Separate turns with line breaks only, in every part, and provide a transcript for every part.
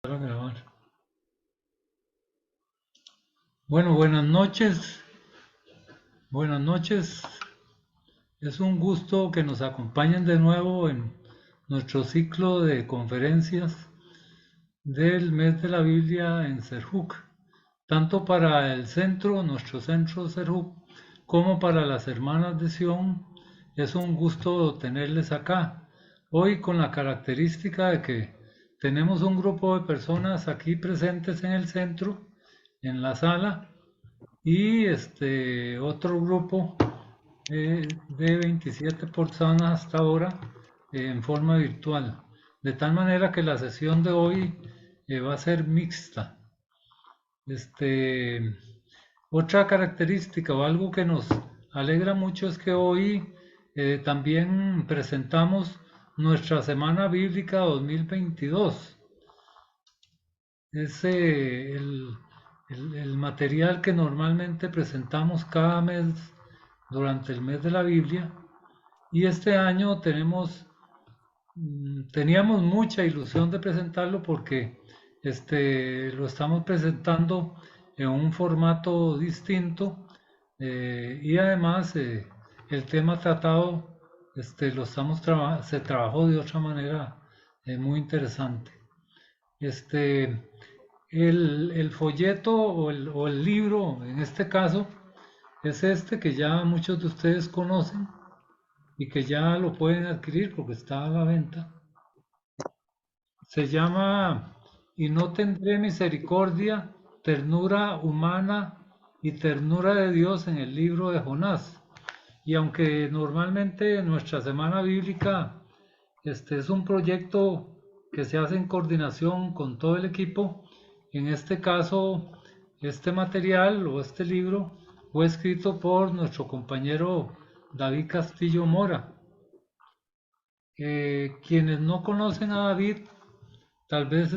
A grabar. Bueno, buenas noches. Buenas noches. Es un gusto que nos acompañen de nuevo en nuestro ciclo de conferencias del mes de la Biblia en Serjuc, tanto para el centro, nuestro centro Serjuc, como para las hermanas de Sion. Es un gusto tenerles acá. Hoy con la característica de que tenemos un grupo de personas aquí presentes en el centro, en la sala, y otro grupo de 27 personas hasta ahora en forma virtual. De tal manera que la sesión de hoy va a ser mixta. Este, Otra característica o algo que nos alegra mucho es que hoy también presentamos nuestra Semana Bíblica 2022. Es el material que normalmente presentamos cada mes durante el mes de la Biblia, y este año teníamos mucha ilusión de presentarlo porque lo estamos presentando en un formato distinto, y además el tema tratado se trabajó de otra manera muy interesante. Este, el folleto o el libro, en este caso, es este que ya muchos de ustedes conocen y que ya lo pueden adquirir porque está a la venta. Se llama Y no tendré misericordia, ternura humana y ternura de Dios en el libro de Jonás. Y aunque normalmente nuestra semana bíblica es un proyecto que se hace en coordinación con todo el equipo, en este caso este material o este libro fue escrito por nuestro compañero David Castillo Mora. Quienes no conocen a David, tal vez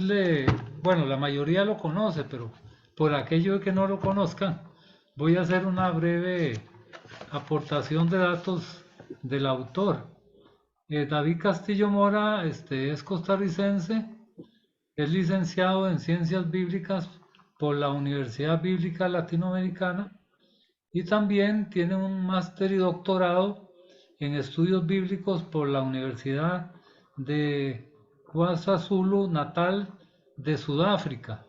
bueno, la mayoría lo conoce, pero por aquello de que no lo conozcan, voy a hacer una breve aportación de datos del autor. David Castillo Mora es costarricense, es licenciado en Ciencias Bíblicas por la Universidad Bíblica Latinoamericana y también tiene un máster y doctorado en estudios bíblicos por la Universidad de KwaZulu Natal de Sudáfrica.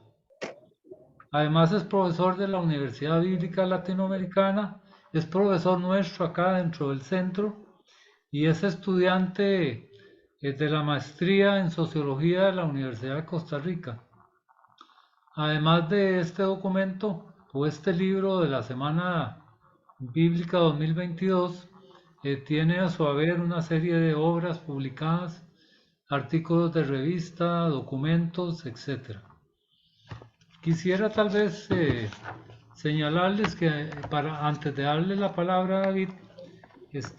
Además es profesor de la Universidad Bíblica Latinoamericana, es profesor nuestro acá dentro del centro y es estudiante de la maestría en Sociología de la Universidad de Costa Rica. Además de este documento o este libro de la Semana Bíblica 2022, tiene a su haber una serie de obras publicadas, artículos de revista, documentos, etc. Quisiera tal vez señalarles que antes de darle la palabra a David,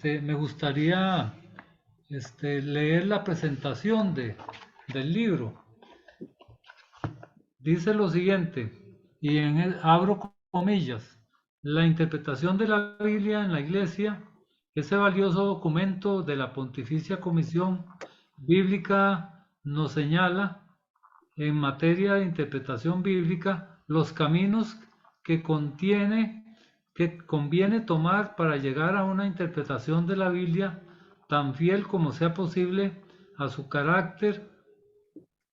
me gustaría leer la presentación del libro. Dice lo siguiente, y abro comillas: la interpretación de la Biblia en la Iglesia, ese valioso documento de la Pontificia Comisión Bíblica, nos señala en materia de interpretación bíblica los caminos que que conviene tomar para llegar a una interpretación de la Biblia tan fiel como sea posible a su carácter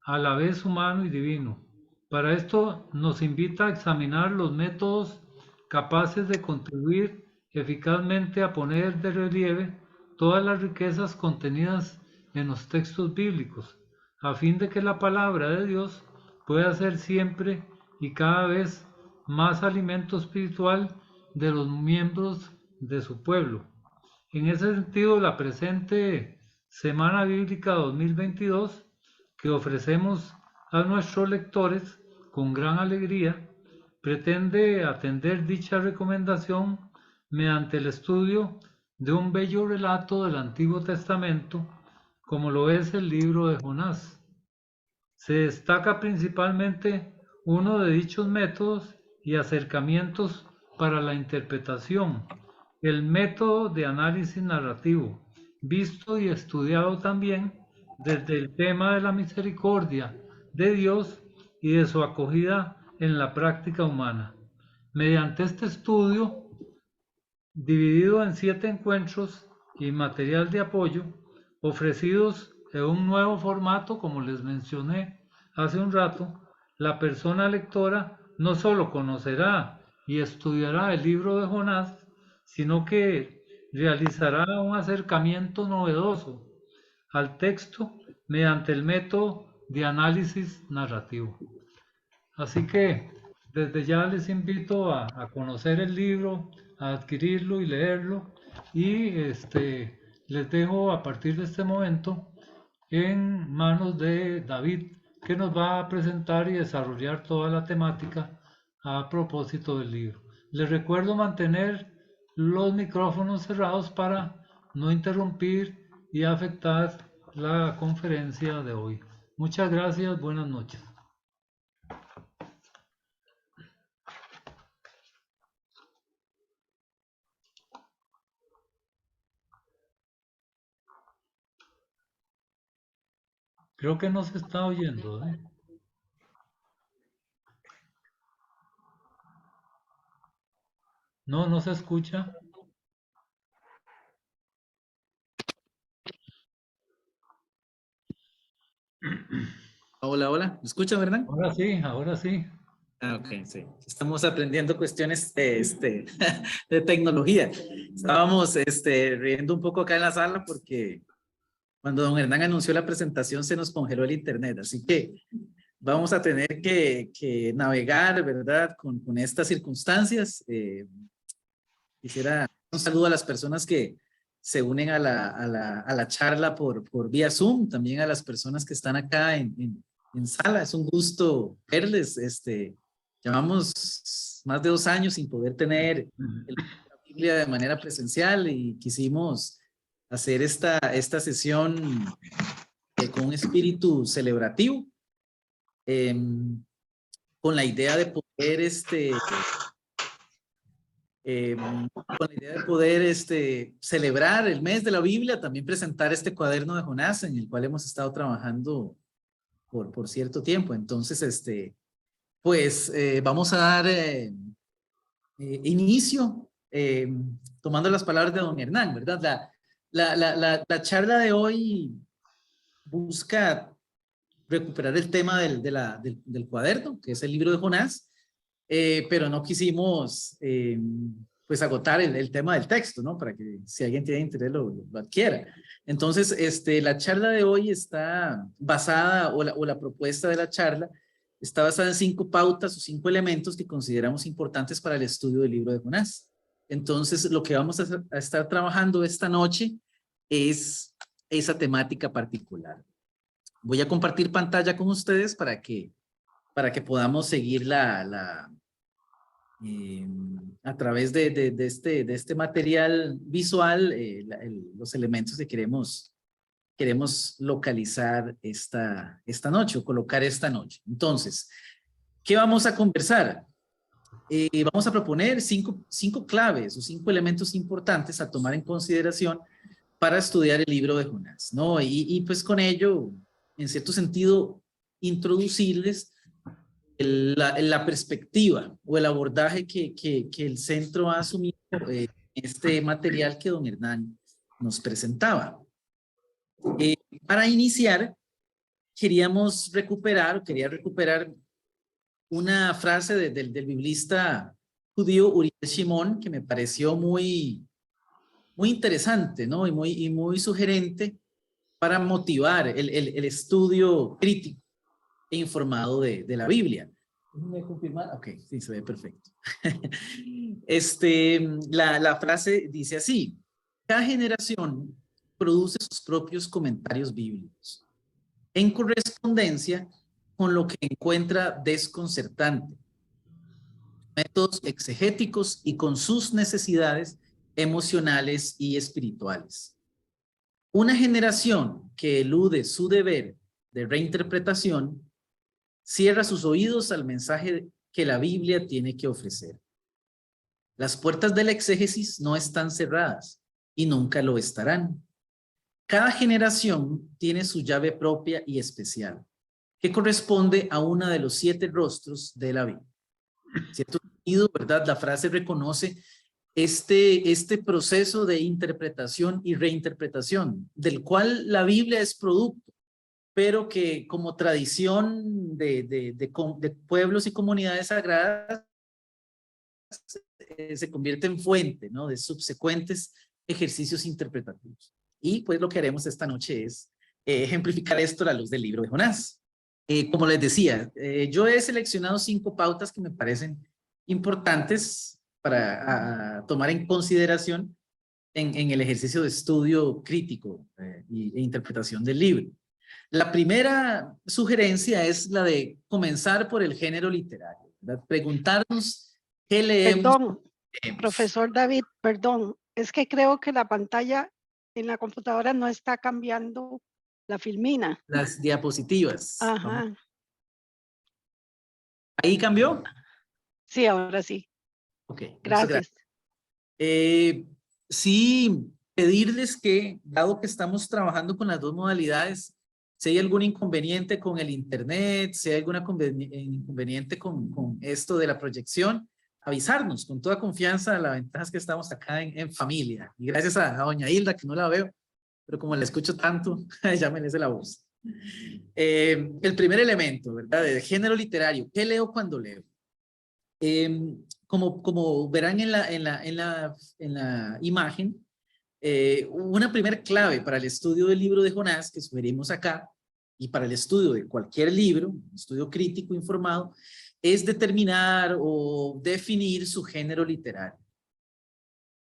a la vez humano y divino. Para esto nos invita a examinar los métodos capaces de contribuir eficazmente a poner de relieve todas las riquezas contenidas en los textos bíblicos, a fin de que la palabra de Dios pueda ser siempre y cada vez más alimento espiritual de los miembros de su pueblo. En ese sentido, la presente Semana Bíblica 2022 que ofrecemos a nuestros lectores con gran alegría pretende atender dicha recomendación mediante el estudio de un bello relato del Antiguo Testamento, como lo es el libro de Jonás. Se destaca principalmente uno de dichos métodos y acercamientos para la interpretación, el método de análisis narrativo, visto y estudiado también desde el tema de la misericordia de Dios y de su acogida en la práctica humana. Mediante este estudio, dividido en 7 encuentros y material de apoyo, ofrecidos en un nuevo formato, como les mencioné hace un rato, la persona lectora no solo conocerá y estudiará el libro de Jonás, sino que realizará un acercamiento novedoso al texto mediante el método de análisis narrativo. Así que desde ya les invito a conocer el libro, a adquirirlo y leerlo, y les dejo a partir de este momento en manos de David, que nos va a presentar y desarrollar toda la temática a propósito del libro. Les recuerdo mantener los micrófonos cerrados para no interrumpir y afectar la conferencia de hoy. Muchas gracias, buenas noches. Creo que no se está oyendo, ¿eh? No, no se escucha.
Hola, hola. ¿Me escuchan, verdad?
Ahora sí, ahora sí.
Ah, ok, sí. Estamos aprendiendo cuestiones de tecnología. Estábamos riendo un poco acá en la sala porque cuando don Hernán anunció la presentación se nos congeló el internet, así que vamos a tener que navegar, ¿verdad? Con estas circunstancias. Quisiera un saludo a las personas que se unen a la charla por vía Zoom, también a las personas que están acá en sala. Es un gusto verles. Llevamos más de 2 años sin poder tener la Biblia de manera presencial y quisimos hacer esta sesión con un espíritu celebrativo, con la idea de poder con la idea de poder celebrar el mes de la Biblia, también presentar este cuaderno de Jonás en el cual hemos estado trabajando por cierto tiempo. Entonces, pues vamos a dar inicio tomando las palabras de don Hernán, ¿verdad? La charla de hoy busca recuperar el tema del cuaderno, que es el libro de Jonás, pero no quisimos pues agotar el tema del texto, ¿no? Para que si alguien tiene interés lo adquiera. Entonces, la charla de hoy está basada, o la propuesta de la charla, está basada en 5 pautas o 5 elementos que consideramos importantes para el estudio del libro de Jonás. Entonces, lo que vamos a estar trabajando esta noche es esa temática particular. Voy a compartir pantalla con ustedes para que podamos seguir a través de este material visual, los elementos que queremos localizar esta noche o colocar esta noche. Entonces, ¿qué vamos a conversar? Vamos a proponer cinco claves o 5 elementos importantes a tomar en consideración para estudiar el libro de Jonás, ¿no? Y pues con ello, en cierto sentido, introducirles la perspectiva o el abordaje que el centro ha asumido este material que don Hernán nos presentaba. Para iniciar, quería recuperar una frase del biblista judío Uriel Shimon que me pareció muy interesante, ¿no? Y muy sugerente para motivar el estudio crítico e informado de la Biblia. ¿Me confirmar? Ok, sí, se ve perfecto. La frase dice así: cada generación produce sus propios comentarios bíblicos en correspondencia con lo que encuentra desconcertante, métodos exegéticos y con sus necesidades emocionales y espirituales. Una generación que elude su deber de reinterpretación cierra sus oídos al mensaje que la Biblia tiene que ofrecer. Las puertas del exégesis no están cerradas y nunca lo estarán. Cada generación tiene su llave propia y especial. que corresponde a uno de los 7 rostros de la Biblia. En cierto sentido, ¿verdad? La frase reconoce este proceso de interpretación y reinterpretación, del cual la Biblia es producto, pero que como tradición de pueblos y comunidades sagradas se convierte en fuente, ¿no?, de subsecuentes ejercicios interpretativos. Y pues lo que haremos esta noche es ejemplificar esto a la luz del libro de Jonás. Como les decía, yo he seleccionado 5 pautas que me parecen importantes para tomar en consideración en el ejercicio de estudio crítico e interpretación del libro. La primera sugerencia es la de comenzar por el género literario, ¿verdad? Preguntarnos qué leemos.
Perdón, profesor David, perdón, es que creo que la pantalla en la computadora no está cambiando la filmina.
Las diapositivas.
Ajá.
¿Ahí cambió?
Sí, ahora sí.
Ok,
Gracias.
Sí, pedirles que, dado que estamos trabajando con las 2 modalidades, si hay algún inconveniente con el internet, si hay algún inconveniente con esto de la proyección, avisarnos con toda confianza. La ventaja es que estamos acá en familia. Y gracias a doña Hilda, que no la veo, pero como la escucho tanto, ya me merece la voz. El primer elemento, ¿verdad? De género literario. ¿Qué leo cuando leo? Como verán en la imagen, una primer clave para el estudio del libro de Jonás que sugerimos acá, y para el estudio de cualquier libro, un estudio crítico informado, es determinar o definir su género literario.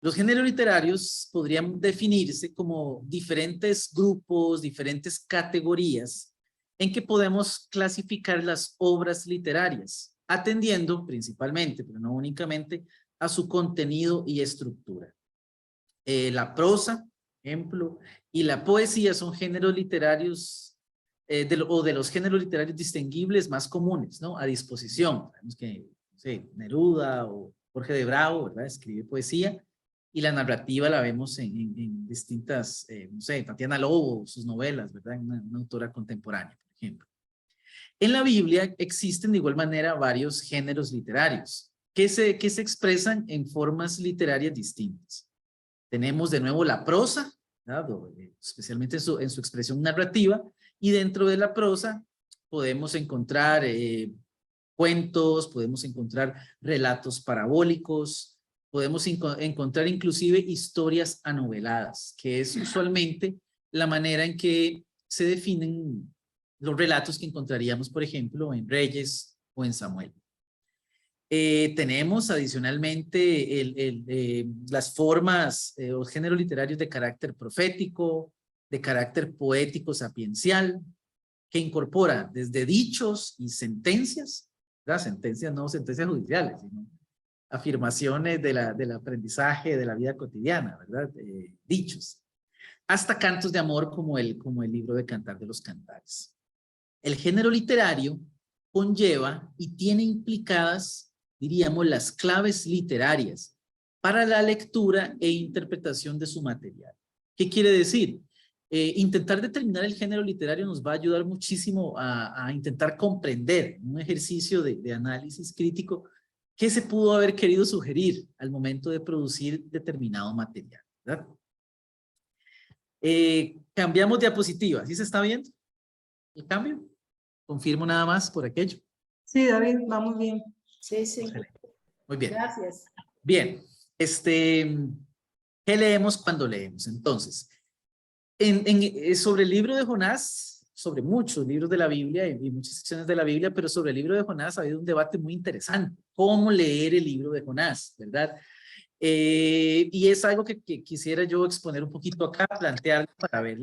Los géneros literarios podrían definirse como diferentes grupos, diferentes categorías en que podemos clasificar las obras literarias, atendiendo principalmente, pero no únicamente, a su contenido y estructura. La prosa, ejemplo, y la poesía son géneros literarios o de los géneros literarios distinguibles más comunes, ¿no? A disposición. Sabemos que, no sé, Neruda o Jorge de Bravo, ¿verdad?, escribe poesía, y la narrativa la vemos en distintas, no sé, Tatiana Lobo, sus novelas, ¿verdad?, una autora contemporánea, por ejemplo. En la Biblia existen de igual manera varios géneros literarios que se expresan en formas literarias distintas. Tenemos de nuevo la prosa, ¿verdad?, especialmente en su expresión narrativa, y dentro de la prosa podemos encontrar cuentos, podemos encontrar relatos parabólicos, podemos encontrar inclusive historias anoveladas, que es usualmente la manera en que se definen los relatos que encontraríamos, por ejemplo, en Reyes o en Samuel. Tenemos adicionalmente las formas o géneros literarios de carácter profético, de carácter poético sapiencial, que incorpora desde dichos y sentencias, ¿verdad? Sentencias, no sentencias judiciales, sino afirmaciones del aprendizaje de la vida cotidiana, ¿verdad? Dichos, hasta cantos de amor como el libro de Cantar de los Cantares. El género literario conlleva y tiene implicadas, diríamos, las claves literarias para la lectura e interpretación de su material. ¿Qué quiere decir? Intentar determinar el género literario nos va a ayudar muchísimo a intentar comprender, un ejercicio de análisis crítico, qué se pudo haber querido sugerir al momento de producir determinado material, ¿verdad? Cambiamos diapositiva. ¿Sí se está viendo el cambio? Confirmo nada más por aquello.
Sí, David, vamos bien.
Sí, sí.
Muy bien.
Gracias.
Bien, ¿qué leemos cuando leemos? Entonces, sobre el libro de Jonás, sobre muchos libros de la Biblia y muchas secciones de la Biblia, pero sobre el libro de Jonás ha habido un debate muy interesante. ¿Cómo leer el libro de Jonás? ¿Verdad? Y es algo que quisiera yo exponer un poquito acá, plantear para ver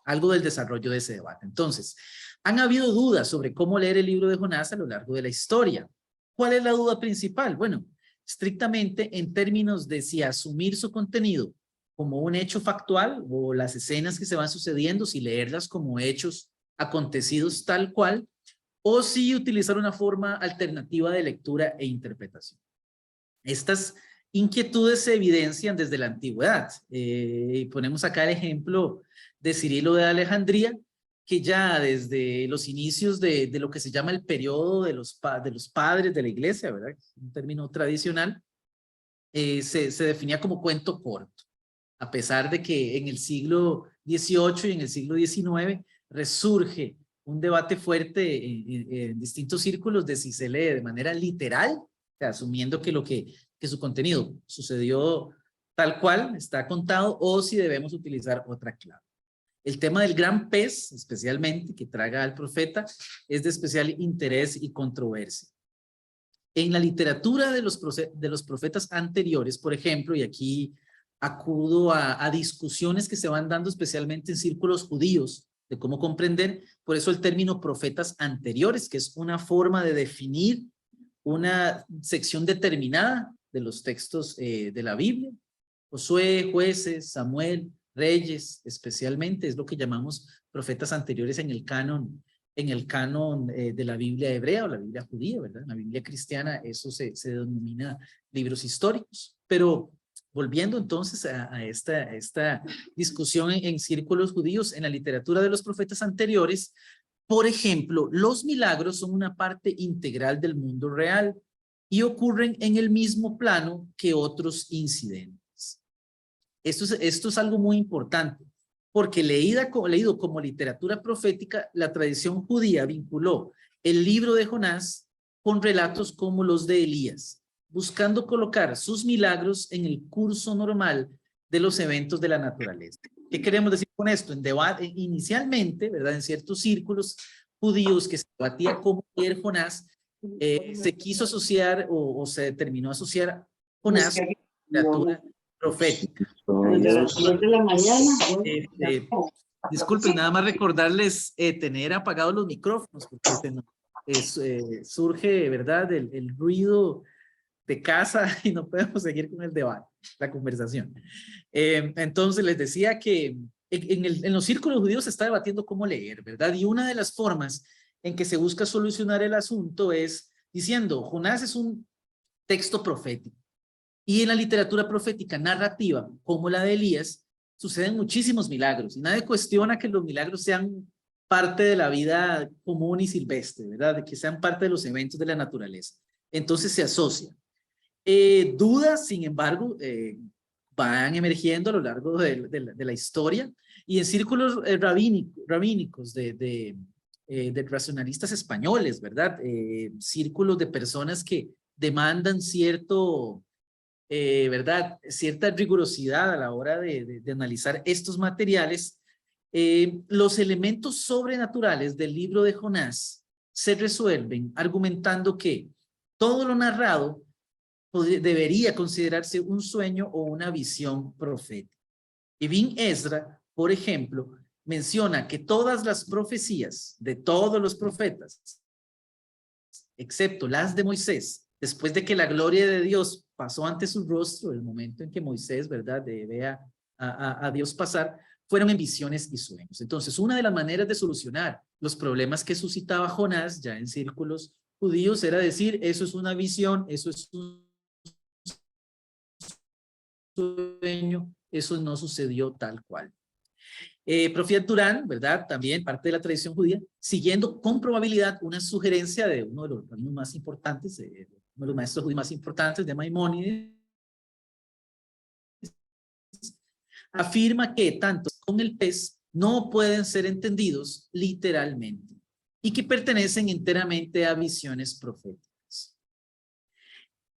algo del desarrollo de ese debate. Entonces, han habido dudas sobre cómo leer el libro de Jonás a lo largo de la historia. ¿Cuál es la duda principal? Bueno, estrictamente en términos de si asumir su contenido como un hecho factual o las escenas que se van sucediendo, si leerlas como hechos acontecidos tal cual, o si utilizar una forma alternativa de lectura e interpretación. Estas inquietudes se evidencian desde la antigüedad. Ponemos acá el ejemplo de Cirilo de Alejandría, que ya desde los inicios de lo que se llama el periodo de los padres de la iglesia, ¿verdad? Un término tradicional, se definía como cuento corto, a pesar de que en el siglo XVIII y en el siglo XIX resurge un debate fuerte en distintos círculos de si se lee de manera literal, o sea, asumiendo que su contenido sucedió tal cual, está contado, o si debemos utilizar otra clave. El tema del gran pez, especialmente, que traga al profeta, es de especial interés y controversia. En la literatura de los profetas anteriores, por ejemplo, y aquí acudo a discusiones que se van dando especialmente en círculos judíos, de cómo comprender, por eso el término profetas anteriores, que es una forma de definir una sección determinada de los textos de la Biblia. Josué, Jueces, Samuel, Reyes, especialmente, es lo que llamamos profetas anteriores en el canon de la Biblia hebrea o la Biblia judía, ¿verdad? En la Biblia cristiana eso se denomina libros históricos. Pero volviendo entonces a esta discusión en círculos judíos, en la literatura de los profetas anteriores, por ejemplo, los milagros son una parte integral del mundo real y ocurren en el mismo plano que otros incidentes. Esto es algo muy importante, porque leído como literatura profética, la tradición judía vinculó el libro de Jonás con relatos como los de Elías, buscando colocar sus milagros en el curso normal de los eventos de la naturaleza. ¿Qué queremos decir con esto? En debate, inicialmente, ¿verdad? En ciertos círculos judíos que se debatía cómo leer Jonás, se quiso asociar o se determinó asociar Jonás con la literatura profética.
De la mañana.
Disculpen, nada más recordarles tener apagados los micrófonos, porque surge, ¿verdad? El ruido de casa y no podemos seguir con el debate, la conversación. Entonces les decía que en los círculos judíos se está debatiendo cómo leer, ¿verdad? Y una de las formas en que se busca solucionar el asunto es diciendo, Jonás es un texto profético. Y en la literatura profética narrativa, como la de Elías, suceden muchísimos milagros. Y nadie cuestiona que los milagros sean parte de la vida común y silvestre, ¿verdad? De que sean parte de los eventos de la naturaleza. Entonces se asocia. Dudas, sin embargo, van emergiendo a lo largo de la historia y en círculos rabínicos de racionalistas españoles, ¿verdad? Círculos de personas que demandan ¿verdad? Cierta rigurosidad a la hora de analizar estos materiales. Los elementos sobrenaturales del libro de Jonás se resuelven argumentando que todo lo narrado debería considerarse un sueño o una visión profética. Ibn Ezra, por ejemplo, menciona que todas las profecías de todos los profetas, excepto las de Moisés, después de que la gloria de Dios pasó ante su rostro, el momento en que Moisés, ¿verdad?, ve a Dios pasar, fueron en visiones y sueños. Entonces, una de las maneras de solucionar los problemas que suscitaba Jonás, ya en círculos judíos, era decir, eso es una visión, eso es un sueño, eso no sucedió tal cual. Profeta Durán, ¿verdad? También parte de la tradición judía, siguiendo con probabilidad una sugerencia de uno de los rabinos más importantes, uno de los maestros judíos más importantes, de Maimónides, afirma que tanto con el pez no pueden ser entendidos literalmente y que pertenecen enteramente a visiones proféticas.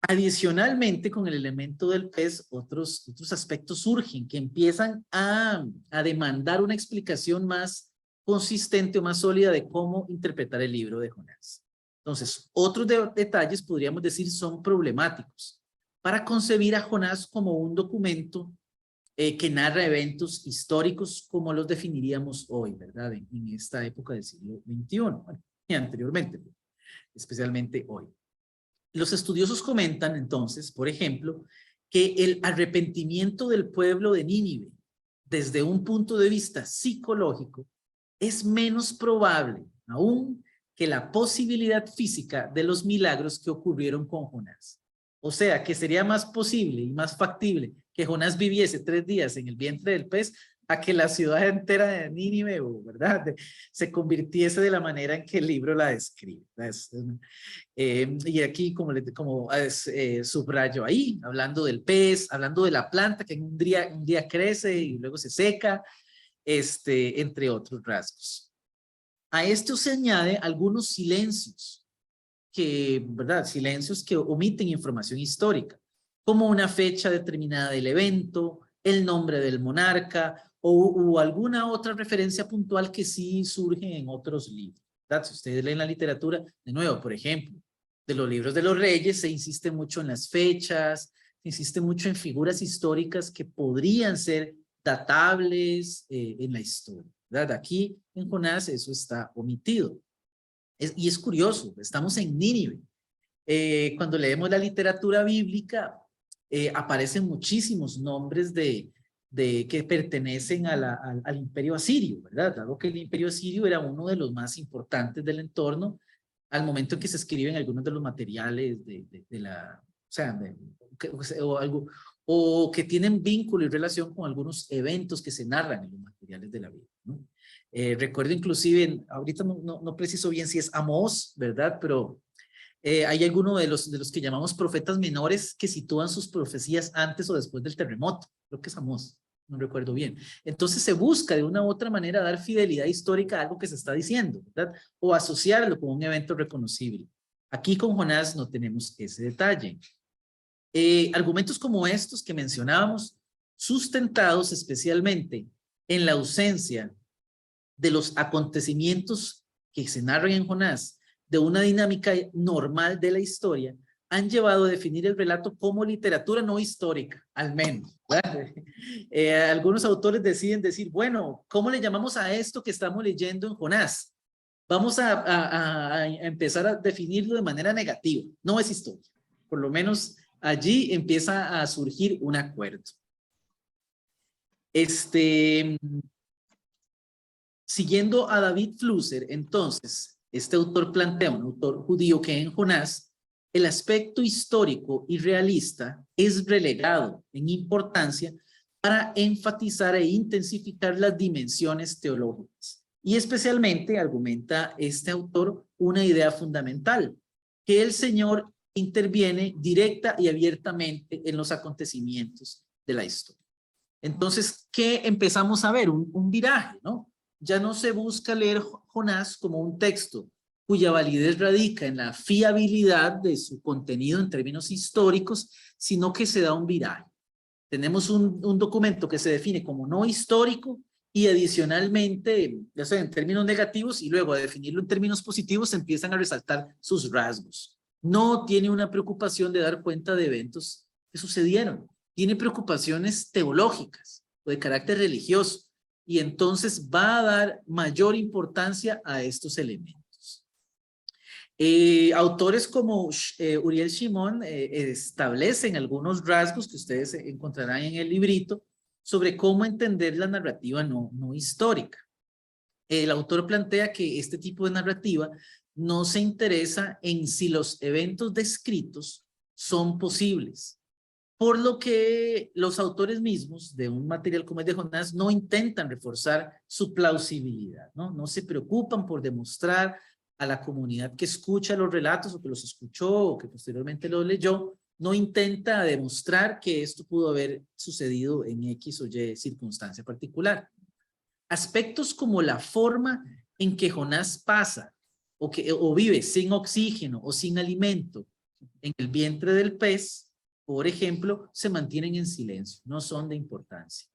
Adicionalmente, con el elemento del pez, otros aspectos surgen que empiezan a demandar una explicación más consistente o más sólida de cómo interpretar el libro de Jonás. Entonces, otros detalles podríamos decir son problemáticos para concebir a Jonás como un documento que narra eventos históricos como los definiríamos hoy, ¿verdad? En esta época del siglo XXI, bueno, y anteriormente, especialmente hoy. Los estudiosos comentan entonces, por ejemplo, que el arrepentimiento del pueblo de Nínive, desde un punto de vista psicológico, es menos probable aún que la posibilidad física de los milagros que ocurrieron con Jonás. O sea, que sería más posible y más factible que Jonás viviese 3 días en el vientre del pez a que la ciudad entera de Nínive, ¿verdad?, se convirtiese de la manera en que el libro la describe. Y aquí, subrayo ahí, hablando del pez, hablando de la planta que un día crece y luego se seca, entre otros rasgos. A esto se añade algunos silencios, ¿verdad? Silencios que omiten información histórica, como una fecha determinada del evento, el nombre del monarca o alguna otra referencia puntual que sí surge en otros libros, ¿verdad? Si ustedes leen la literatura, de nuevo, por ejemplo, de los libros de los reyes, se insiste mucho en las fechas, se insiste mucho en figuras históricas que podrían ser datables en la historia, ¿verdad? Aquí en Jonás eso está omitido. Y es curioso, estamos en Nínive. Cuando leemos la literatura bíblica, aparecen muchísimos nombres que pertenecen al imperio asirio, ¿verdad? Dado que el imperio asirio era uno de los más importantes del entorno al momento en que se escriben algunos de los materiales o que tienen vínculo y relación con algunos eventos que se narran en los materiales de la Biblia, ¿no? Recuerdo inclusive, ahorita no preciso bien si es Amós, ¿verdad? Pero hay algunos de los que llamamos profetas menores que sitúan sus profecías antes o después del terremoto. Creo que es Amós, no recuerdo bien. Entonces se busca de una u otra manera dar fidelidad histórica a algo que se está diciendo, ¿verdad? O asociarlo con un evento reconocible. Aquí con Jonás no tenemos ese detalle. Argumentos como estos que mencionábamos, sustentados especialmente en la ausencia de los acontecimientos que se narran en Jonás, de una dinámica normal de la historia, han llevado a definir el relato como literatura no histórica, al menos. Algunos autores deciden decir, bueno, ¿cómo le llamamos a esto que estamos leyendo en Jonás? Vamos a empezar a definirlo de manera negativa. No es historia. Por lo menos allí empieza a surgir un acuerdo. Siguiendo a David Flusser, entonces, este autor plantea, un autor judío, que en Jonás el aspecto histórico y realista es relegado en importancia para enfatizar e intensificar las dimensiones teológicas. Y especialmente, argumenta este autor, una idea fundamental, que el Señor interviene directa y abiertamente en los acontecimientos de la historia. Entonces, ¿qué empezamos a ver? Un viraje, ¿no? Ya no se busca leer Jonás como un texto cuya validez radica en la fiabilidad de su contenido en términos históricos, sino que se da un viraje. Tenemos un documento que se define como no histórico y adicionalmente, ya sea en términos negativos, y luego a definirlo en términos positivos se empiezan a resaltar sus rasgos. No tiene una preocupación de dar cuenta de eventos que sucedieron. Tiene preocupaciones teológicas o de carácter religioso. Y entonces va a dar mayor importancia a estos elementos. Autores como Uriel Shimon establecen algunos rasgos que ustedes encontrarán en el librito sobre cómo entender la narrativa no histórica. El autor plantea que este tipo de narrativa no se interesa en si los eventos descritos son posibles, por lo que los autores mismos de un material como el de Jonás no intentan reforzar su plausibilidad, ¿no? No se preocupan por demostrar a la comunidad que escucha los relatos o que los escuchó o que posteriormente los leyó, no intenta demostrar que esto pudo haber sucedido en X o Y circunstancia particular. Aspectos como la forma en que Jonás pasa o vive sin oxígeno o sin alimento en el vientre del pez, por ejemplo, se mantienen en silencio, no son de importancia.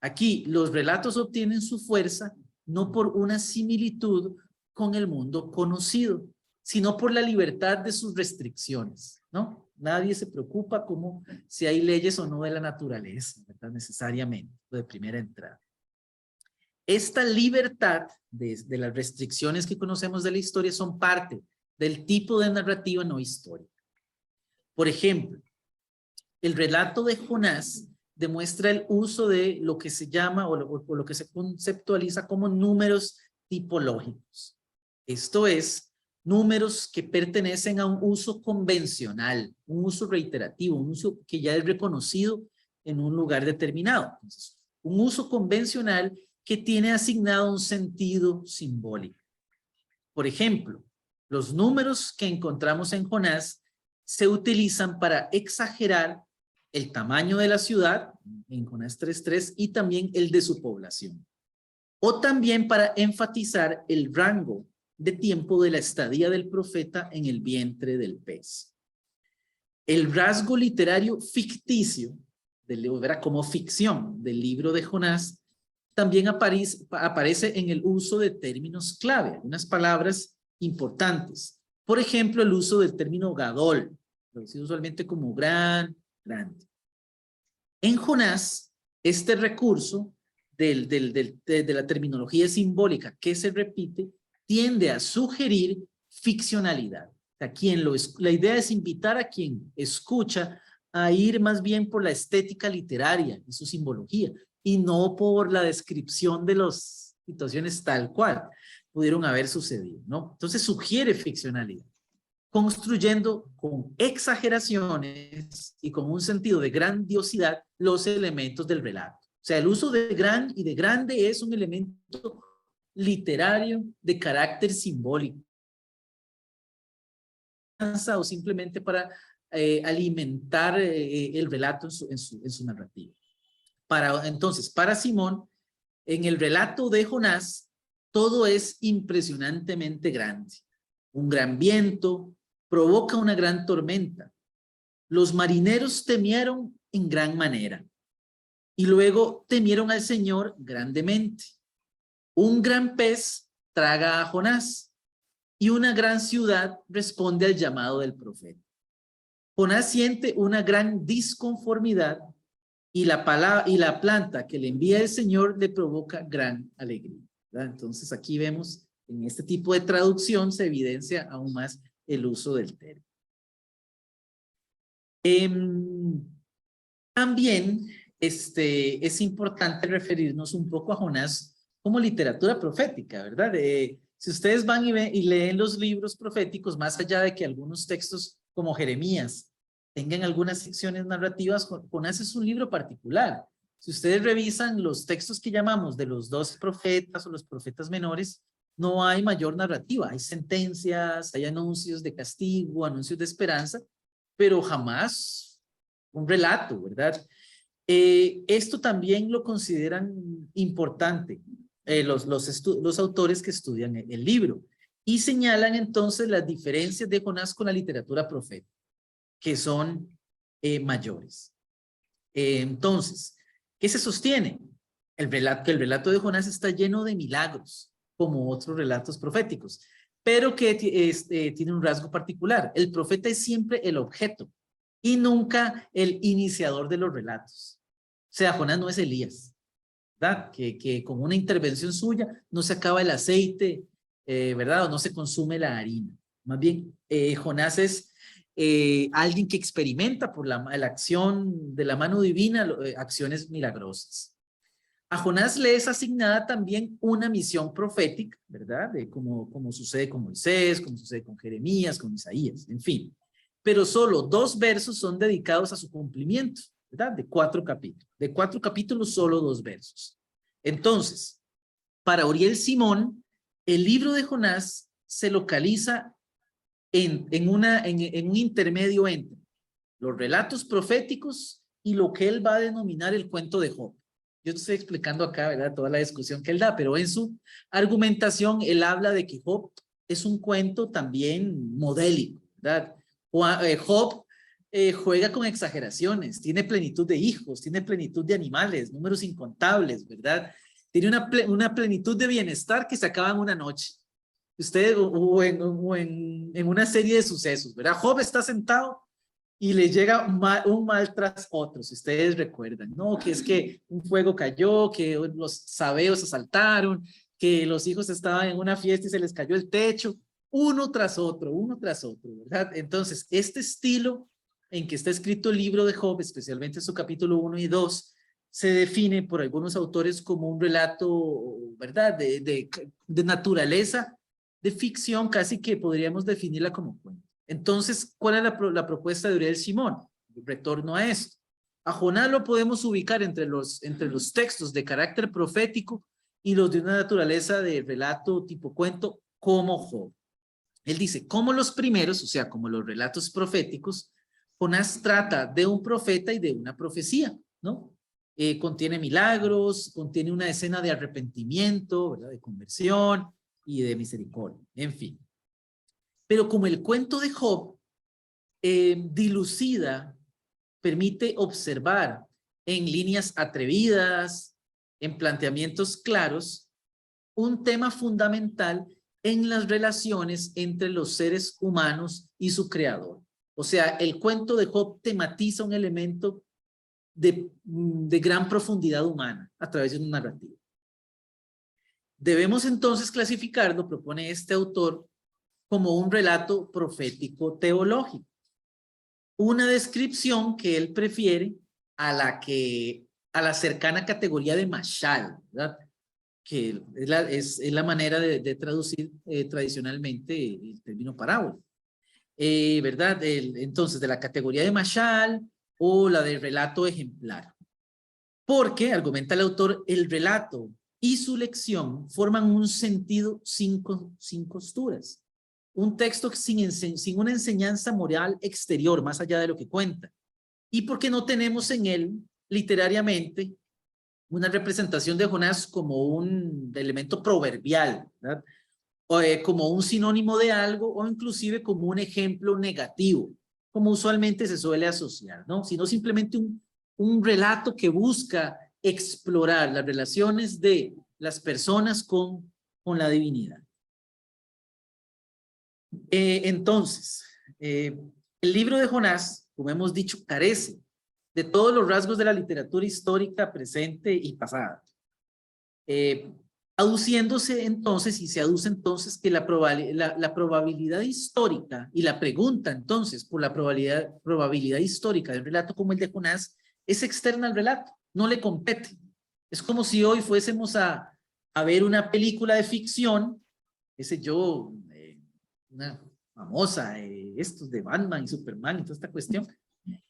Aquí los relatos obtienen su fuerza no por una similitud con el mundo conocido, sino por la libertad de sus restricciones, ¿no? Nadie se preocupa como si hay leyes o no de la naturaleza, ¿verdad? Necesariamente, de primera entrada. Esta libertad de las restricciones que conocemos de la historia son parte del tipo de narrativa no histórica. Por ejemplo, el relato de Jonás demuestra el uso de lo que se llama o lo que se conceptualiza como números tipológicos. Esto es, números que pertenecen a un uso convencional, un uso reiterativo, un uso que ya es reconocido en un lugar determinado. Entonces, un uso convencional que tiene asignado un sentido simbólico. Por ejemplo, los números que encontramos en Jonás se utilizan para exagerar el tamaño de la ciudad, en Jonás 3:3, y también el de su población. O también para enfatizar el rango de tiempo de la estadía del profeta en el vientre del pez. El rasgo literario ficticio, como ficción del libro de Jonás, también aparece en el uso de términos clave, algunas palabras importantes. Por ejemplo, el uso del término gadol, traducido usualmente como gran, grande. En Jonás, este recurso de la terminología simbólica que se repite tiende a sugerir ficcionalidad. O sea, la idea es invitar a quien escucha a ir más bien por la estética literaria y su simbología, y no por la descripción de las situaciones tal cual pudieron haber sucedido, ¿no? Entonces sugiere ficcionalidad, construyendo con exageraciones y con un sentido de grandiosidad los elementos del relato. O sea, el uso de gran y de grande es un elemento literario de carácter simbólico, o simplemente para alimentar el relato en su narrativa. Entonces, para Simón, en el relato de Jonás, todo es impresionantemente grande. Un gran viento provoca una gran tormenta. Los marineros temieron en gran manera y luego temieron al Señor grandemente. Un gran pez traga a Jonás y una gran ciudad responde al llamado del profeta. Jonás siente una gran disconformidad y la planta que le envía el Señor le provoca gran alegría, ¿verdad? Entonces aquí vemos en este tipo de traducción se evidencia aún más el uso del término. También es importante referirnos un poco a Jonás como literatura profética, ¿verdad? Si ustedes van y leen los libros proféticos, más allá de que algunos textos como Jeremías tengan algunas secciones narrativas, Jonás es un libro particular. Si ustedes revisan los textos que llamamos de los 12 profetas o los profetas menores, no hay mayor narrativa. Hay sentencias, hay anuncios de castigo, anuncios de esperanza, pero jamás un relato, ¿verdad? Esto también lo consideran importante los autores que estudian el libro y señalan entonces las diferencias de Jonás con la literatura profética, que son mayores. Entonces, ¿qué se sostiene? Que el relato de Jonás está lleno de milagros, como otros relatos proféticos, pero que tiene un rasgo particular. El profeta es siempre el objeto y nunca el iniciador de los relatos. O sea, Jonás no es Elías, ¿verdad? Que con una intervención suya no se acaba el aceite, ¿verdad? O no se consume la harina. Más bien, Jonás es alguien que experimenta por la acción de la mano divina acciones milagrosas. A Jonás le es asignada también una misión profética, ¿verdad? Como sucede con Moisés, como sucede con Jeremías, con Isaías, en fin. Pero solo 2 versos son dedicados a su cumplimiento, ¿verdad? De 4 capítulos. De 4 capítulos, solo 2 versos. Entonces, para Uriel Simón, el libro de Jonás se localiza en un intermedio entre los relatos proféticos y lo que él va a denominar el cuento de Job. Yo estoy explicando acá, ¿verdad?, toda la discusión que él da, pero en su argumentación él habla de que Job es un cuento también modélico, ¿verdad? Job juega con exageraciones, tiene plenitud de hijos, tiene plenitud de animales, números incontables, ¿verdad? Tiene una plenitud de bienestar que se acaba en una noche. Usted en una serie de sucesos, ¿verdad? Job está sentado y le llega un mal tras otro, si ustedes recuerdan, ¿no? Que es que un fuego cayó, que los sabeos asaltaron, que los hijos estaban en una fiesta y se les cayó el techo, uno tras otro, ¿verdad? Entonces, este estilo en que está escrito el libro de Job, especialmente su capítulo 1 y 2, se define por algunos autores como un relato, ¿verdad?, de naturaleza, de ficción, casi que podríamos definirla como cuento. Entonces, ¿cuál es la propuesta de Uriel Simón? Retorno a esto. A Jonás lo podemos ubicar entre los textos de carácter profético y los de una naturaleza de relato tipo cuento como Job. Él dice, como los primeros, o sea, como los relatos proféticos, Jonás trata de un profeta y de una profecía, ¿no? Contiene milagros, contiene una escena de arrepentimiento, ¿verdad? De conversión y de misericordia, en fin. Pero como el cuento de Job dilucida, permite observar en líneas atrevidas, en planteamientos claros, un tema fundamental en las relaciones entre los seres humanos y su creador. O sea, el cuento de Job tematiza un elemento de gran profundidad humana a través de una narrativa. Debemos entonces clasificarlo, propone este autor, como un relato profético teológico. Una descripción que él prefiere a la cercana categoría de mashal, ¿verdad? Que es la manera de traducir tradicionalmente el término parábola. ¿Verdad? Entonces, de la categoría de mashal o la de relato ejemplar. Porque, argumenta el autor, el relato y su lección forman un sentido sin costuras. Un texto sin una enseñanza moral exterior, más allá de lo que cuenta. Y porque no tenemos en él, literariamente, una representación de Jonás como un elemento proverbial, ¿verdad? O, como un sinónimo de algo, o inclusive como un ejemplo negativo, como usualmente se suele asociar, ¿no? Sino simplemente un relato que busca explorar las relaciones de las personas con la divinidad. Entonces, el libro de Jonás, como hemos dicho, carece de todos los rasgos de la literatura histórica presente y pasada. Aduciéndose entonces, y se aduce entonces que la probabilidad histórica y la pregunta entonces por la probabilidad histórica de un relato como el de Jonás es externa al relato, no le compete. Es como si hoy fuésemos a ver una película de ficción, una famosa, estos de Batman y Superman y toda esta cuestión,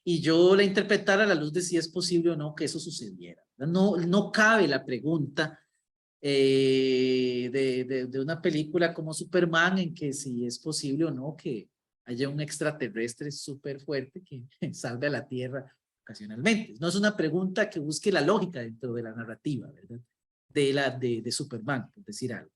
y yo la interpretara a la luz de si es posible o no que eso sucediera. No cabe la pregunta de una película como Superman en que si es posible o no que haya un extraterrestre súper fuerte que salve a la Tierra ocasionalmente. No es una pregunta que busque la lógica dentro de la narrativa, ¿verdad? De Superman, por decir algo.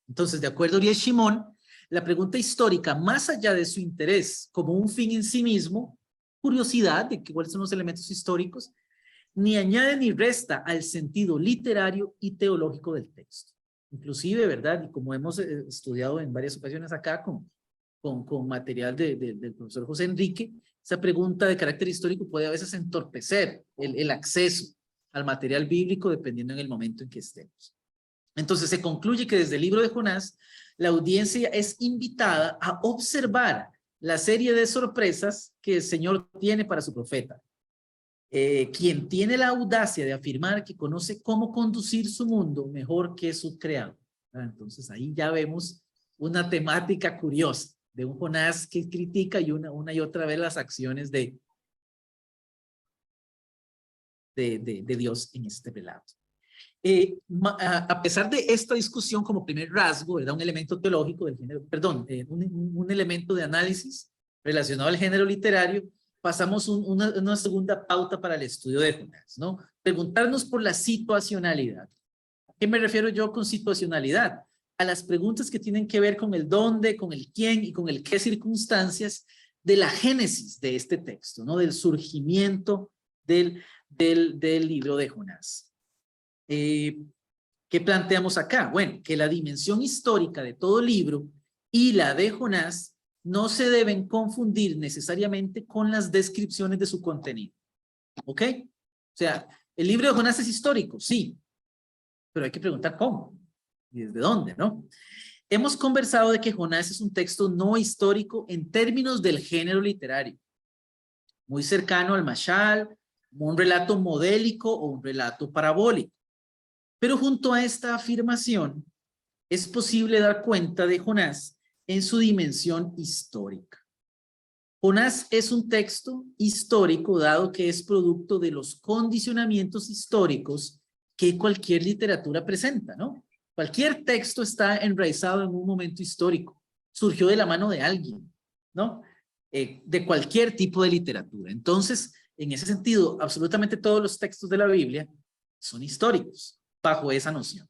Entonces, de acuerdo a Uriel Shimon, la pregunta histórica, más allá de su interés como un fin en sí mismo, curiosidad de cuáles son los elementos históricos, ni añade ni resta al sentido literario y teológico del texto. Inclusive, ¿verdad? Y como hemos estudiado en varias ocasiones acá con material del profesor José Enrique, esa pregunta de carácter histórico puede a veces entorpecer el acceso al material bíblico dependiendo en el momento en que estemos. Entonces se concluye que desde el libro de Jonás, la audiencia es invitada a observar la serie de sorpresas que el Señor tiene para su profeta. Quien tiene la audacia de afirmar que conoce cómo conducir su mundo mejor que su creador. Entonces ahí ya vemos una temática curiosa de un Jonás que critica y una y otra vez las acciones de Dios en este relato. A pesar de esta discusión como primer rasgo, ¿verdad? Un elemento teológico del género, perdón, un elemento de análisis relacionado al género literario, pasamos una segunda pauta para el estudio de Jonás, ¿no? Preguntarnos por la situacionalidad. ¿A qué me refiero yo con situacionalidad? A las preguntas que tienen que ver con el dónde, con el quién y con el qué circunstancias de la génesis de este texto, ¿no? Del surgimiento del libro de Jonás. ¿Qué planteamos acá? Bueno, que la dimensión histórica de todo libro y la de Jonás no se deben confundir necesariamente con las descripciones de su contenido. ¿Ok? O sea, el libro de Jonás es histórico, sí, pero hay que preguntar cómo y desde dónde, ¿no? Hemos conversado de que Jonás es un texto no histórico en términos del género literario, muy cercano al mashal, un relato modélico o un relato parabólico. Pero junto a esta afirmación, es posible dar cuenta de Jonás en su dimensión histórica. Jonás es un texto histórico, dado que es producto de los condicionamientos históricos que cualquier literatura presenta, ¿no? Cualquier texto está enraizado en un momento histórico, surgió de la mano de alguien, ¿no? De cualquier tipo de literatura. Entonces, en ese sentido, absolutamente todos los textos de la Biblia son históricos, bajo esa noción.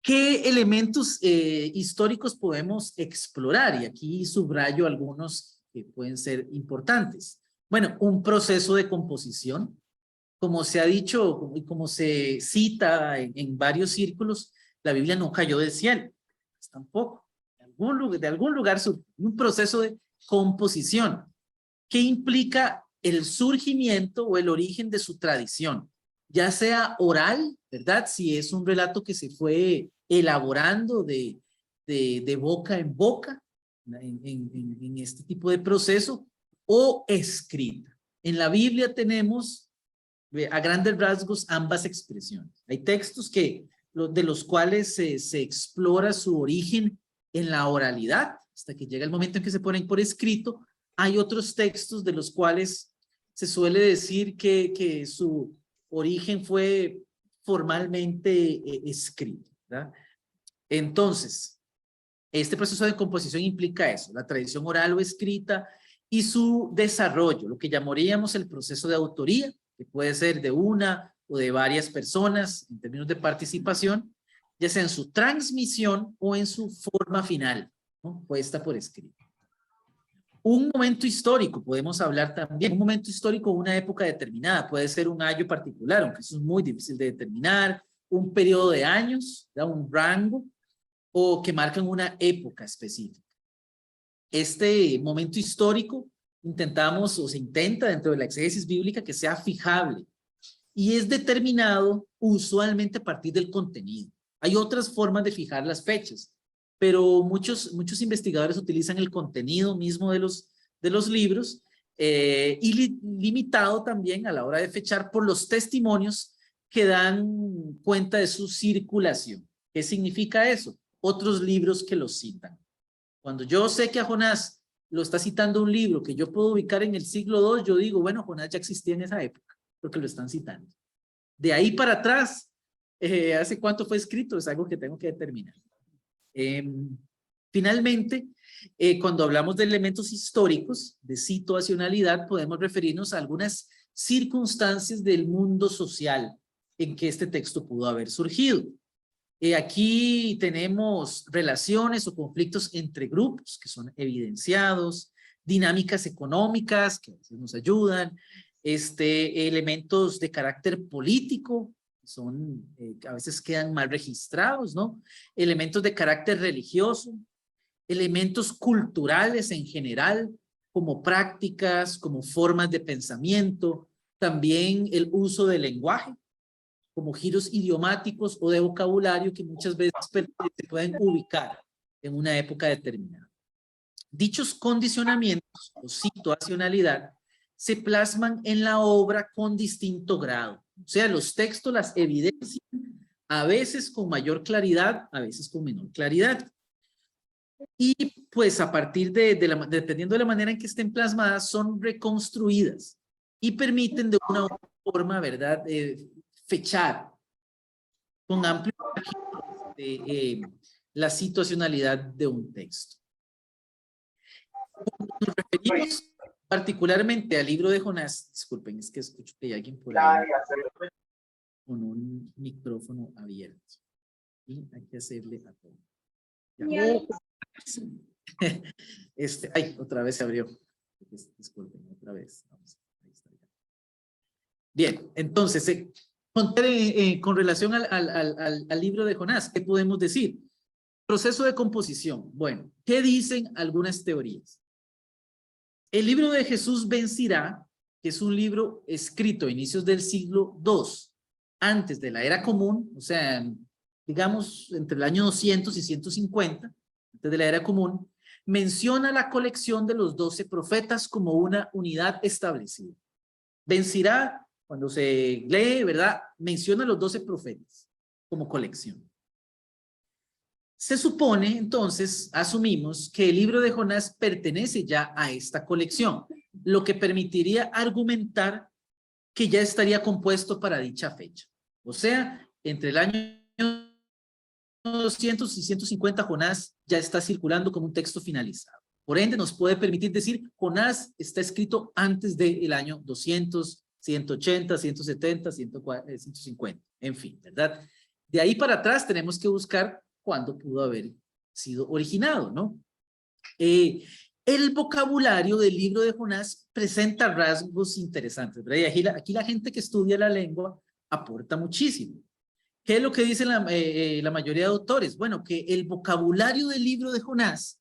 ¿Qué elementos históricos podemos explorar? Y aquí subrayo algunos que pueden ser importantes. Bueno, un proceso de composición. Como se ha dicho y como se cita en varios círculos, la Biblia no cayó del cielo. Pues tampoco. De algún lugar surgió un proceso de composición que implica el surgimiento o el origen de su tradición, ya sea oral, ¿verdad? Si es un relato que se fue elaborando de boca en boca en este tipo de proceso, o escrita. En la Biblia tenemos a grandes rasgos ambas expresiones. Hay textos de los cuales se explora su origen en la oralidad, hasta que llega el momento en que se ponen por escrito. Hay otros textos de los cuales se suele decir que su origen fue formalmente escrito, ¿verdad? Entonces, este proceso de composición implica eso, la tradición oral o escrita y su desarrollo, lo que llamaríamos el proceso de autoría, que puede ser de una o de varias personas en términos de participación, ya sea en su transmisión o en su forma final, ¿no? Puesta por escrito. Un momento histórico, podemos hablar también, un momento histórico, una época determinada, puede ser un año particular, aunque eso es muy difícil de determinar, un periodo de años, ¿verdad? Un rango, o que marcan una época específica. Este momento histórico intentamos o se intenta dentro de la exégesis bíblica que sea fijable y es determinado usualmente a partir del contenido. Hay otras formas de fijar las fechas, pero muchos investigadores utilizan el contenido mismo de los libros y limitado también a la hora de fechar por los testimonios que dan cuenta de su circulación. ¿Qué significa eso? Otros libros que los citan. Cuando yo sé que a Jonás lo está citando un libro que yo puedo ubicar en el siglo II, yo digo, bueno, Jonás ya existía en esa época, porque lo están citando. De ahí para atrás, ¿hace cuánto fue escrito? Es algo que tengo que determinar. Finalmente, cuando hablamos de elementos históricos, de situacionalidad, podemos referirnos a algunas circunstancias del mundo social en que este texto pudo haber surgido. Aquí tenemos relaciones o conflictos entre grupos que son evidenciados, dinámicas económicas que a veces nos ayudan, elementos de carácter político, son, a veces quedan mal registrados, ¿no? Elementos de carácter religioso, elementos culturales en general, como prácticas, como formas de pensamiento, también el uso del lenguaje, como giros idiomáticos o de vocabulario que muchas veces se pueden ubicar en una época determinada. Dichos condicionamientos o situacionalidad se plasman en la obra con distinto grado. O sea, los textos las evidencian a veces con mayor claridad, a veces con menor claridad. Y pues a partir dependiendo de la manera en que estén plasmadas, son reconstruidas y permiten de una u otra forma, ¿verdad?, fechar con amplio la situacionalidad de un texto. Nos referimos particularmente al libro de Jonás. Disculpen, es que escucho que hay alguien por ahí con un micrófono abierto. Y hay que hacerle a todo. Ay, otra vez se abrió. Disculpen, otra vez. Vamos, ahí está. Bien, entonces, con relación al libro de Jonás, ¿qué podemos decir? Proceso de composición. Bueno, ¿qué dicen algunas teorías? El libro de Jesús Ben Sirá, que es un libro escrito a inicios del siglo II, antes de la era común, o sea, digamos, entre el año 200 y 150, antes de la era común, menciona la colección de los 12 profetas como una unidad establecida. Ben Sirá, cuando se lee, ¿verdad?, menciona los 12 profetas como colección. Se supone, entonces, asumimos que el libro de Jonás pertenece ya a esta colección, lo que permitiría argumentar que ya estaría compuesto para dicha fecha. O sea, entre el año 200 y 150, Jonás ya está circulando como un texto finalizado. Por ende, nos puede permitir decir, Jonás está escrito antes del año 200, 180, 170, 150, en fin, ¿verdad? De ahí para atrás tenemos que buscar cuándo pudo haber sido originado, ¿no? El vocabulario del libro de Jonás presenta rasgos interesantes, ¿verdad? Y aquí la gente que estudia la lengua aporta muchísimo. ¿Qué es lo que dicen la mayoría de autores? Bueno, que el vocabulario del libro de Jonás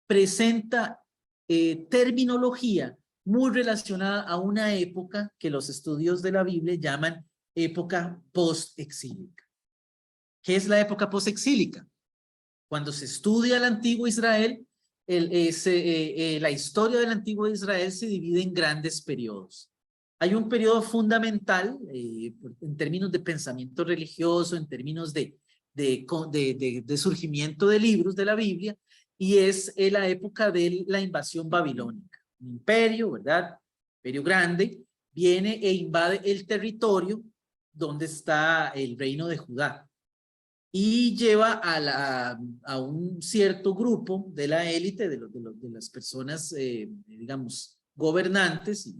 presenta terminología muy relacionada a una época que los estudios de la Biblia llaman época post-exílica. ¿Qué es la época post-exílica? Cuando se estudia el antiguo Israel, la historia del antiguo Israel se divide en grandes periodos. Hay un periodo fundamental en términos de pensamiento religioso, en términos de surgimiento de libros de la Biblia, y es la época de la invasión babilónica. Un imperio, ¿verdad? Imperio grande, viene e invade el territorio donde está el reino de Judá y lleva a un cierto grupo de la élite, de las personas, digamos, gobernantes y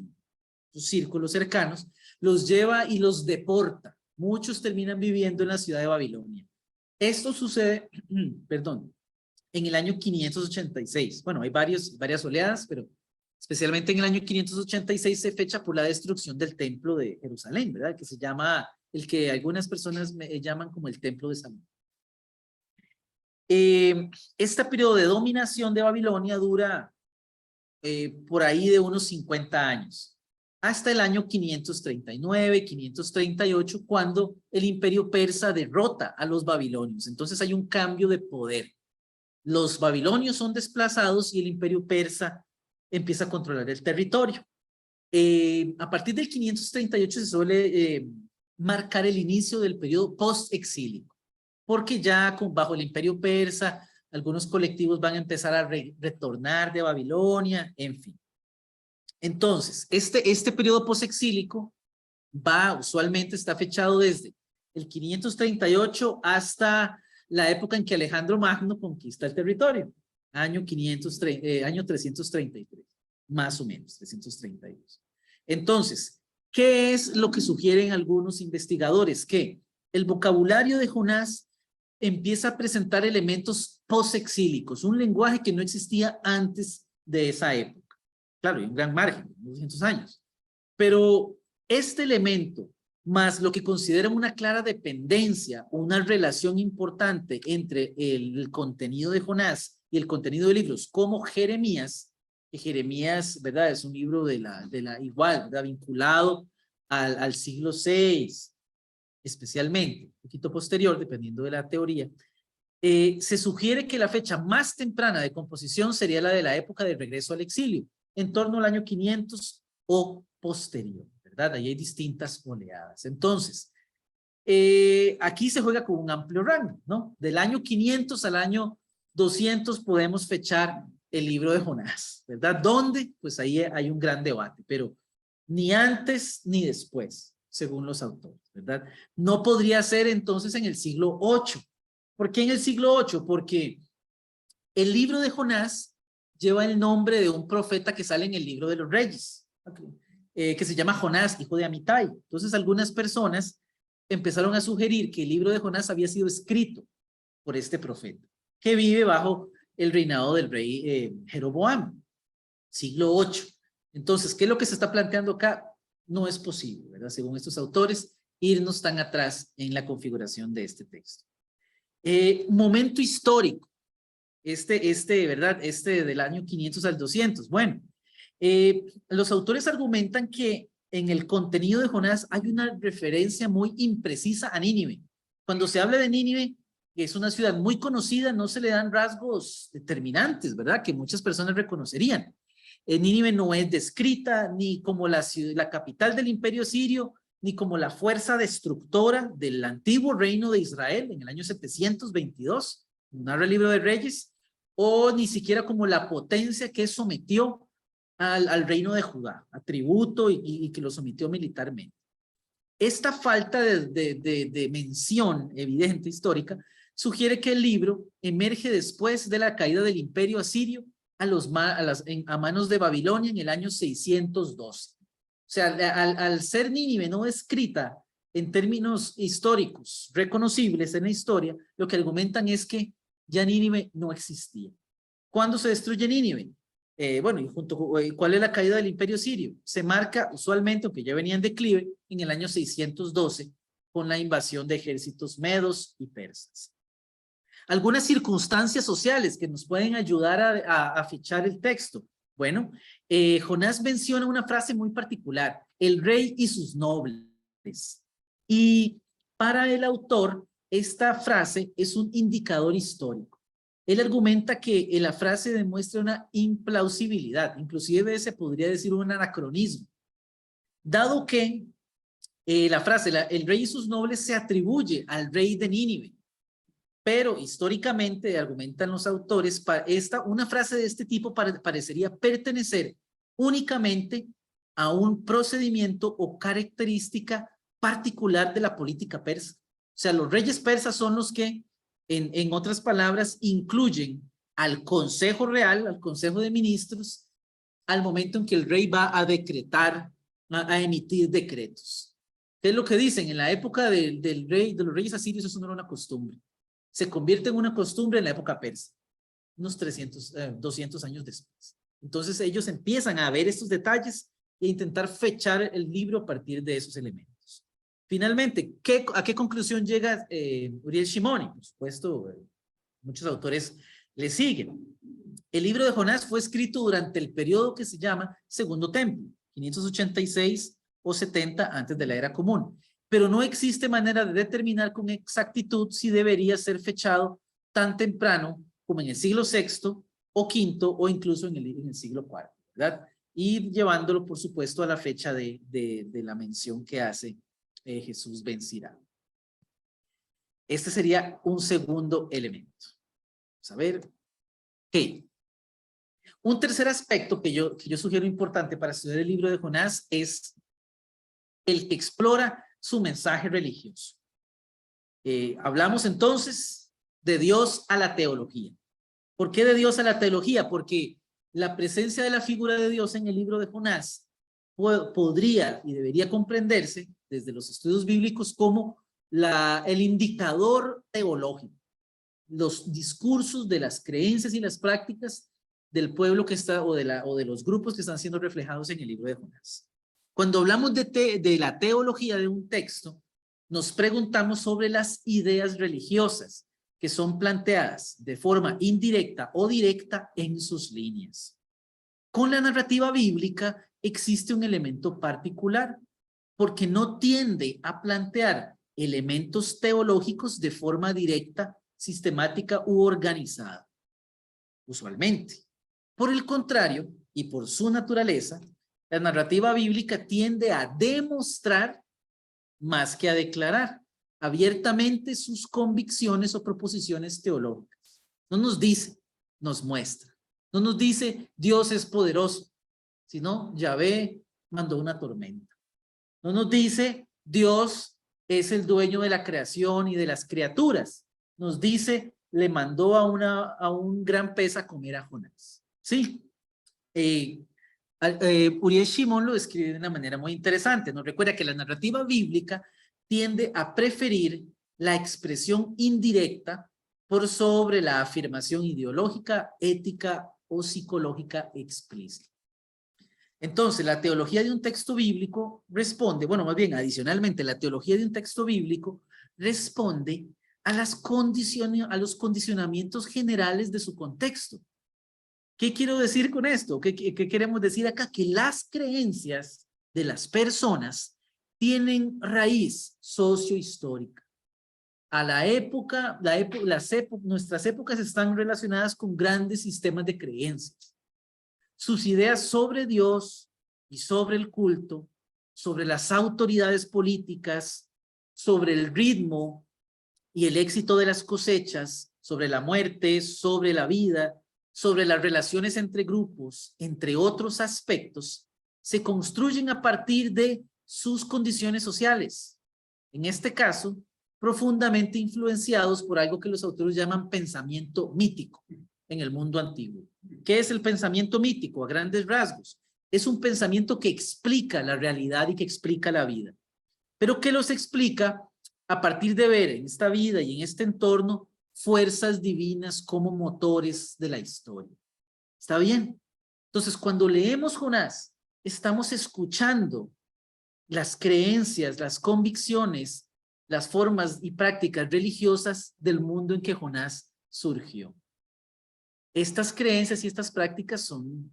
sus círculos cercanos, los lleva y los deporta. Muchos terminan viviendo en la ciudad de Babilonia. Esto sucede, perdón, en el año 586. Bueno, hay varias oleadas, pero especialmente en el año 586 se fecha por la destrucción del templo de Jerusalén, ¿verdad? Que se llama, el que algunas personas llaman como el templo de Salomón. Este periodo de dominación de Babilonia dura por ahí de unos 50 años, hasta el año 539, 538, cuando el imperio persa derrota a los babilonios. Entonces hay un cambio de poder. Los babilonios son desplazados y el imperio persa empieza a controlar el territorio. A partir del 538 se suele marcar el inicio del periodo post-exílico, porque ya bajo el imperio persa algunos colectivos van a empezar a retornar de Babilonia, en fin. Entonces, este periodo post-exílico usualmente está fechado desde el 538 hasta la época en que Alejandro Magno conquista el territorio, año 333, más o menos, 332. Entonces, ¿qué es lo que sugieren algunos investigadores? Que el vocabulario de Jonás empieza a presentar elementos post-exílicos, un lenguaje que no existía antes de esa época. Claro, hay un gran margen, 200 años. Pero este elemento, más lo que consideran una clara dependencia, una relación importante entre el contenido de Jonás y el contenido de libros como Jeremías, que Jeremías, ¿verdad? Es un libro igual, ¿verdad? Vinculado al siglo VI, especialmente, un poquito posterior, dependiendo de la teoría. Se sugiere que la fecha más temprana de composición sería la de la época del regreso al exilio, en torno al año 500 o posterior, ¿verdad? Ahí hay distintas oleadas. Entonces, aquí se juega con un amplio rango, ¿no? Del año 500 al año 200 podemos fechar el libro de Jonás, ¿verdad? ¿Dónde? Pues ahí hay un gran debate, pero ni antes ni después, según los autores, ¿verdad? No podría ser entonces en el siglo VIII. ¿Por qué en el siglo VIII? Porque el libro de Jonás lleva el nombre de un profeta que sale en el libro de los Reyes, que se llama Jonás, hijo de Amitai. Entonces algunas personas empezaron a sugerir que el libro de Jonás había sido escrito por este profeta, que vive bajo el reinado del rey Jeroboam, siglo VIII. Entonces, ¿qué es lo que se está planteando acá? No es posible, ¿verdad? Según estos autores, irnos tan atrás en la configuración de este texto. Momento histórico. ¿Verdad? Del año 500 al 200. Bueno, los autores argumentan que en el contenido de Jonás hay una referencia muy imprecisa a Nínive. Cuando se habla de Nínive, que es una ciudad muy conocida, no se le dan rasgos determinantes, ¿verdad? Que muchas personas reconocerían. Nínive no es descrita ni como la capital del imperio sirio, ni como la fuerza destructora del antiguo reino de Israel en el año 722. narra el libro de Reyes, o ni siquiera como la potencia que sometió al reino de Judá, a tributo y que lo sometió militarmente. Esta falta de mención evidente histórica sugiere que el libro emerge después de la caída del imperio asirio a manos de Babilonia en el año 612. O sea, al ser Nínive no escrita en términos históricos reconocibles en la historia, lo que argumentan es que ya Nínive no existía. ¿Cuándo se destruye Nínive? Bueno, y ¿cuál es la caída del imperio sirio? Se marca usualmente, aunque ya venía en declive, en el año 612 con la invasión de ejércitos medos y persas. Algunas circunstancias sociales que nos pueden ayudar a fichar el texto. Bueno, Jonás menciona una frase muy particular, el rey y sus nobles. Y para el autor, esta frase es un indicador histórico. Él argumenta que la frase demuestra una implausibilidad, inclusive se podría decir un anacronismo, dado que la frase, el rey y sus nobles se atribuye al rey de Nínive, pero históricamente, argumentan los autores, una frase de este tipo parecería pertenecer únicamente a un procedimiento o característica particular de la política persa. O sea, los reyes persas son los que, en otras palabras, incluyen al consejo real, al consejo de ministros, al momento en que el rey va a decretar, a emitir decretos. ¿Qué es lo que dicen? En la época de los reyes asirios eso no era una costumbre. Se convierte en una costumbre en la época persa, unos 200 años después. Entonces ellos empiezan a ver estos detalles e intentar fechar el libro a partir de esos elementos. Finalmente, ¿a qué conclusión llega Uriel Shimoni? Por supuesto, muchos autores le siguen. El libro de Jonás fue escrito durante el periodo que se llama Segundo Templo, 586 o 70 antes de la Era Común. Pero no existe manera de determinar con exactitud si debería ser fechado tan temprano como en el siglo VI o V o incluso en el siglo IV, ¿verdad? Y llevándolo, por supuesto, a la fecha de la mención que hace Jesús ben Sirá. Este sería un segundo elemento. Vamos a ver. Okay. Un tercer aspecto que yo sugiero importante para estudiar el libro de Jonás es el que explora su mensaje religioso. Hablamos entonces de Dios a la teología. ¿Por qué de Dios a la teología? Porque la presencia de la figura de Dios en el libro de Jonás podría y debería comprenderse desde los estudios bíblicos como el indicador teológico, los discursos de las creencias y las prácticas del pueblo que está o de los grupos que están siendo reflejados en el libro de Jonás. Cuando hablamos de la teología de un texto, nos preguntamos sobre las ideas religiosas que son planteadas de forma indirecta o directa en sus líneas. Con la narrativa bíblica existe un elemento particular, porque no tiende a plantear elementos teológicos de forma directa, sistemática u organizada, usualmente. Por el contrario, y por su naturaleza, la narrativa bíblica tiende a demostrar más que a declarar abiertamente sus convicciones o proposiciones teológicas. No nos dice, nos muestra. No nos dice Dios es poderoso, sino Yahvé mandó una tormenta. No nos dice Dios es el dueño de la creación y de las criaturas. Nos dice le mandó a un gran pez a comer a Jonás. Sí. Uriel Shimon lo escribe de una manera muy interesante. Nos recuerda que la narrativa bíblica tiende a preferir la expresión indirecta por sobre la afirmación ideológica, ética o psicológica explícita. Entonces, la teología de un texto bíblico responde, bueno, más bien adicionalmente, la teología de un texto bíblico responde a los condicionamientos generales de su contexto. ¿Qué quiero decir con esto? ¿Qué queremos decir acá? Que las creencias de las personas tienen raíz sociohistórica. A la época, nuestras épocas están relacionadas con grandes sistemas de creencias. Sus ideas sobre Dios y sobre el culto, sobre las autoridades políticas, sobre el ritmo y el éxito de las cosechas, sobre la muerte, sobre la vida, sobre las relaciones entre grupos, entre otros aspectos, se construyen a partir de sus condiciones sociales. En este caso, profundamente influenciados por algo que los autores llaman pensamiento mítico en el mundo antiguo. ¿Qué es el pensamiento mítico? A grandes rasgos, es un pensamiento que explica la realidad y que explica la vida, pero que los explica a partir de ver en esta vida y en este entorno fuerzas divinas como motores de la historia. ¿Está bien? Entonces, cuando leemos Jonás, estamos escuchando las creencias, las convicciones, las formas y prácticas religiosas del mundo en que Jonás surgió. Estas creencias y estas prácticas son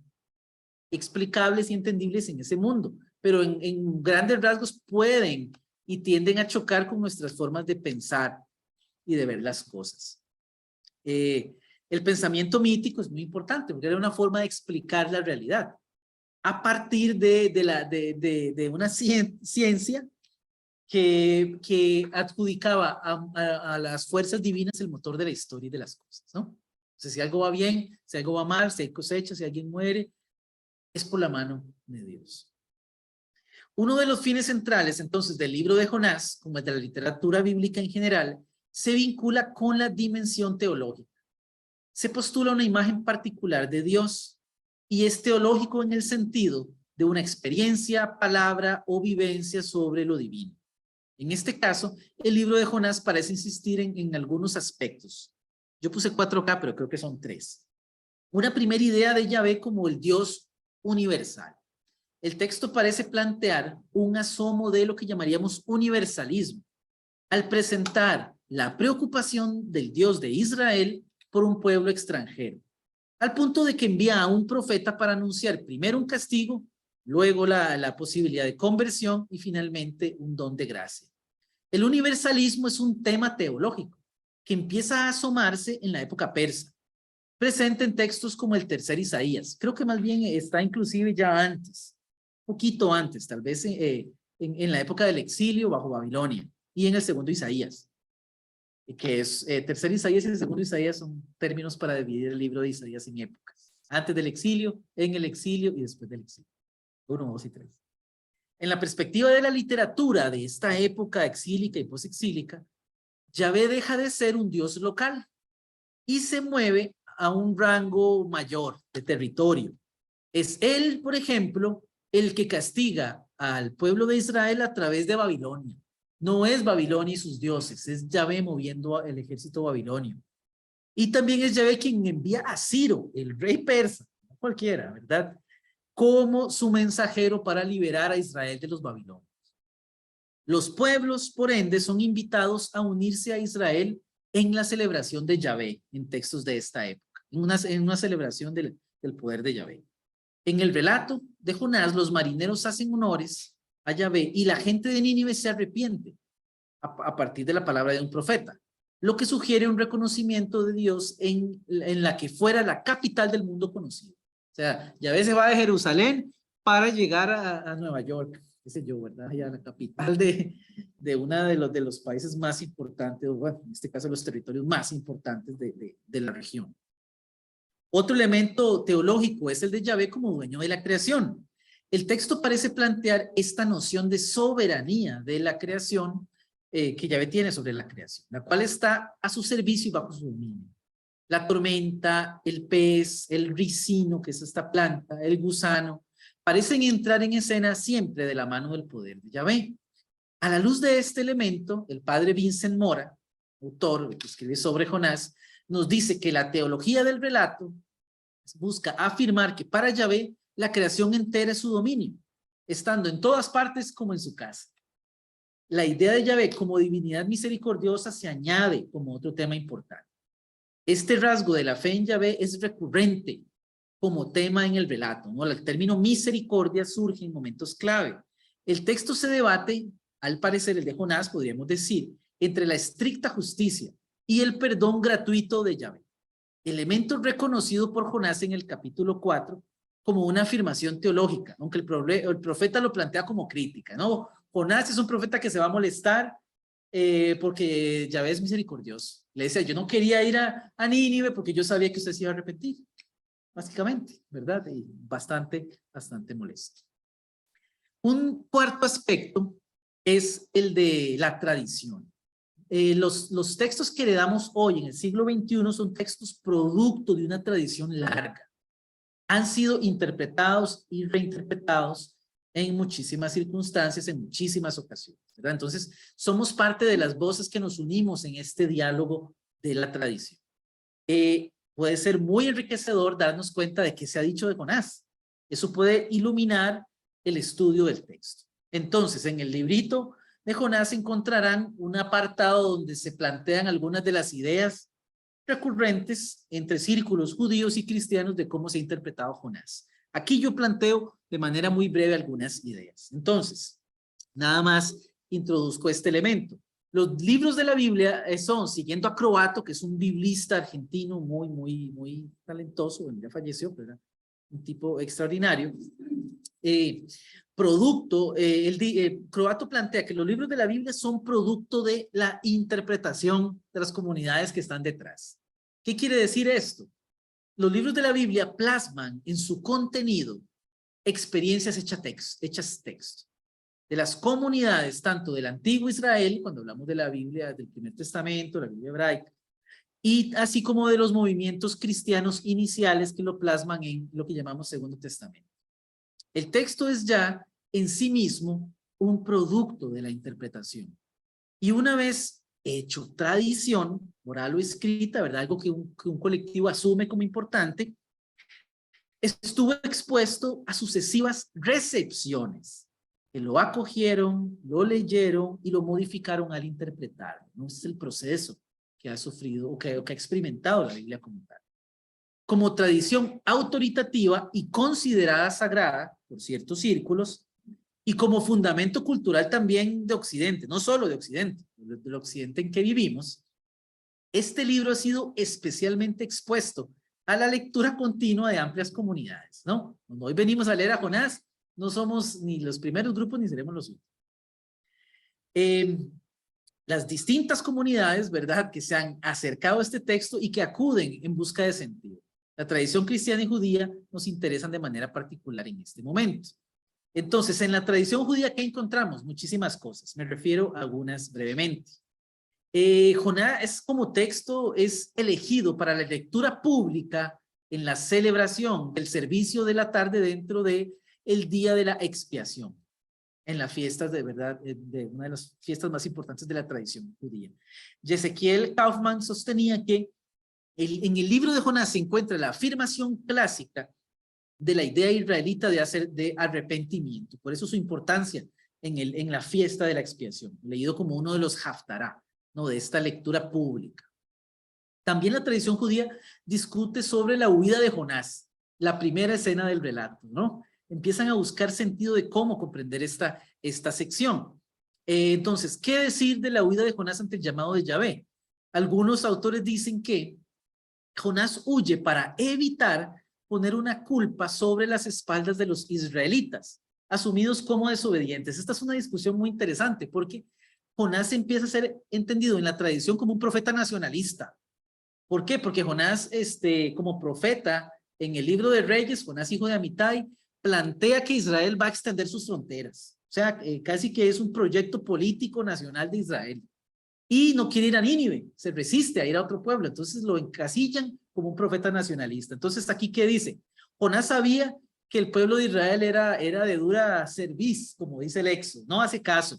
explicables y entendibles en ese mundo, pero en grandes rasgos pueden y tienden a chocar con nuestras formas de pensar y de ver las cosas. El pensamiento mítico es muy importante porque era una forma de explicar la realidad a partir de una ciencia que adjudicaba a las fuerzas divinas el motor de la historia y de las cosas, ¿no? O sea, si algo va bien, si algo va mal, si hay cosecha, si alguien muere, es por la mano de Dios. Uno de los fines centrales, entonces, del libro de Jonás, como el de la literatura bíblica en general, se vincula con la dimensión teológica. Se postula una imagen particular de Dios y es teológico en el sentido de una experiencia, palabra o vivencia sobre lo divino. En este caso, el libro de Jonás parece insistir en algunos aspectos. Yo puse 4 acá, pero creo que son 3. Una primera idea de Yahvé como el Dios universal. El texto parece plantear un asomo de lo que llamaríamos universalismo, al presentar la preocupación del Dios de Israel por un pueblo extranjero, al punto de que envía a un profeta para anunciar primero un castigo, luego la posibilidad de conversión y finalmente un don de gracia. El universalismo es un tema teológico que empieza a asomarse en la época persa, presente en textos como el tercer Isaías. Creo que más bien está inclusive ya antes, poquito antes, tal vez en la época del exilio bajo Babilonia y en el segundo Isaías, que es tercer Isaías y el segundo Isaías son términos para dividir el libro de Isaías en épocas. Antes del exilio, en el exilio y después del exilio. 1, 2 y 3. En la perspectiva de la literatura de esta época exílica y posexílica, Yahvé deja de ser un Dios local y se mueve a un rango mayor de territorio. Es él, por ejemplo, el que castiga al pueblo de Israel a través de Babilonia. No es Babilonia y sus dioses, es Yahvé moviendo el ejército babilonio. Y también es Yahvé quien envía a Ciro, el rey persa, no cualquiera, ¿verdad?, como su mensajero para liberar a Israel de los babilonios. Los pueblos, por ende, son invitados a unirse a Israel en la celebración de Yahvé, en textos de esta época, en una celebración del poder de Yahvé. En el relato de Jonás, los marineros hacen honores a Yahvé y la gente de Nínive se arrepiente a partir de la palabra de un profeta, lo que sugiere un reconocimiento de Dios en la que fuera la capital del mundo conocido. O sea, Yahvé se va de Jerusalén para llegar a Nueva York, qué sé yo, ¿verdad? Ya la capital de uno de los países más importantes, o bueno, en este caso los territorios más importantes de la región. Otro elemento teológico es el de Yahvé como dueño de la creación. El texto parece plantear esta noción de soberanía de la creación que Yahvé tiene sobre la creación, la cual está a su servicio y bajo su dominio. La tormenta, el pez, el ricino, que es esta planta, el gusano, parecen entrar en escena siempre de la mano del poder de Yahvé. A la luz de este elemento, el padre Vincent Mora, autor que escribe sobre Jonás, nos dice que la teología del relato busca afirmar que para Yahvé la creación entera es su dominio, estando en todas partes como en su casa. La idea de Yahvé como divinidad misericordiosa se añade como otro tema importante. Este rasgo de la fe en Yahvé es recurrente como tema en el relato, ¿no? El término misericordia surge en momentos clave. El texto se debate, al parecer el de Jonás, podríamos decir, entre la estricta justicia y el perdón gratuito de Yahvé, elemento reconocido por Jonás en el capítulo 4 como una afirmación teológica, aunque el profeta lo plantea como crítica, ¿no? Jonás es un profeta que se va a molestar porque Yahvé es misericordioso. Le decía, yo no quería ir a Nínive porque yo sabía que usted se iba a arrepentir, básicamente, ¿verdad? Y bastante molesto. Un cuarto aspecto es el de la tradición. Los textos que heredamos hoy en el siglo XXI son textos producto de una tradición larga. Han sido interpretados y reinterpretados en muchísimas circunstancias, en muchísimas ocasiones, ¿verdad? Entonces, somos parte de las voces que nos unimos en este diálogo de la tradición. Puede ser muy enriquecedor darnos cuenta de qué se ha dicho de Jonás. Eso puede iluminar el estudio del texto. Entonces, en el librito de Jonás encontrarán un apartado donde se plantean algunas de las ideas recurrentes entre círculos judíos y cristianos de cómo se ha interpretado Jonás. Aquí yo planteo de manera muy breve algunas ideas. Entonces, nada más introduzco este elemento. Los libros de la Biblia son, siguiendo a Croatto, que es un biblista argentino muy talentoso, ya falleció, pero era un tipo extraordinario. Croatto plantea que los libros de la Biblia son producto de la interpretación de las comunidades que están detrás. ¿Qué quiere decir esto? Los libros de la Biblia plasman en su contenido experiencias hechas texto de las comunidades, tanto del antiguo Israel, cuando hablamos de la Biblia del Primer Testamento, la Biblia hebraica, y así como de los movimientos cristianos iniciales que lo plasman en lo que llamamos Segundo Testamento. El texto es ya en sí mismo un producto de la interpretación. Y una vez hecho tradición, oral o escrita, ¿verdad? Algo que un colectivo asume como importante, estuvo expuesto a sucesivas recepciones que lo acogieron, lo leyeron y lo modificaron al interpretarlo, ¿no? Ese es el proceso que ha sufrido o que ha experimentado la Biblia como tal. Como tradición autoritativa y considerada sagrada por ciertos círculos y como fundamento cultural también de Occidente, no solo de Occidente, del Occidente en que vivimos, este libro ha sido especialmente expuesto a la lectura continua de amplias comunidades, ¿no? Cuando hoy venimos a leer a Jonás, no somos ni los primeros grupos ni seremos los últimos. Las distintas comunidades, ¿verdad?, que se han acercado a este texto y que acuden en busca de sentido. La tradición cristiana y judía nos interesan de manera particular en este momento. Entonces, en la tradición judía, ¿qué encontramos? Muchísimas cosas. Me refiero a algunas brevemente. Jonás como texto es elegido para la lectura pública en la celebración del servicio de la tarde dentro de el día de la expiación, en las fiestas de verdad, de una de las fiestas más importantes de la tradición judía. Ezequiel Kaufman sostenía que en el libro de Jonás se encuentra la afirmación clásica de la idea israelita de arrepentimiento. Por eso su importancia en la fiesta de la expiación, leído como uno de los haftará, ¿no?, de esta lectura pública. También la tradición judía discute sobre la huida de Jonás, la primera escena del relato, ¿no? Empiezan a buscar sentido de cómo comprender esta sección. Entonces, ¿qué decir de la huida de Jonás ante el llamado de Yahvé? Algunos autores dicen que Jonás huye para evitar poner una culpa sobre las espaldas de los israelitas, asumidos como desobedientes. Esta es una discusión muy interesante porque Jonás empieza a ser entendido en la tradición como un profeta nacionalista. ¿Por qué? Porque Jonás, como profeta, en el libro de Reyes, Jonás, hijo de Amitai, plantea que Israel va a extender sus fronteras. O sea, casi que es un proyecto político nacional de Israel. Y no quiere ir a Nínive, se resiste a ir a otro pueblo. Entonces lo encasillan como un profeta nacionalista. Entonces, ¿aquí qué dice? Jonás sabía que el pueblo de Israel era de dura cerviz, como dice el Éxodo, no hace caso.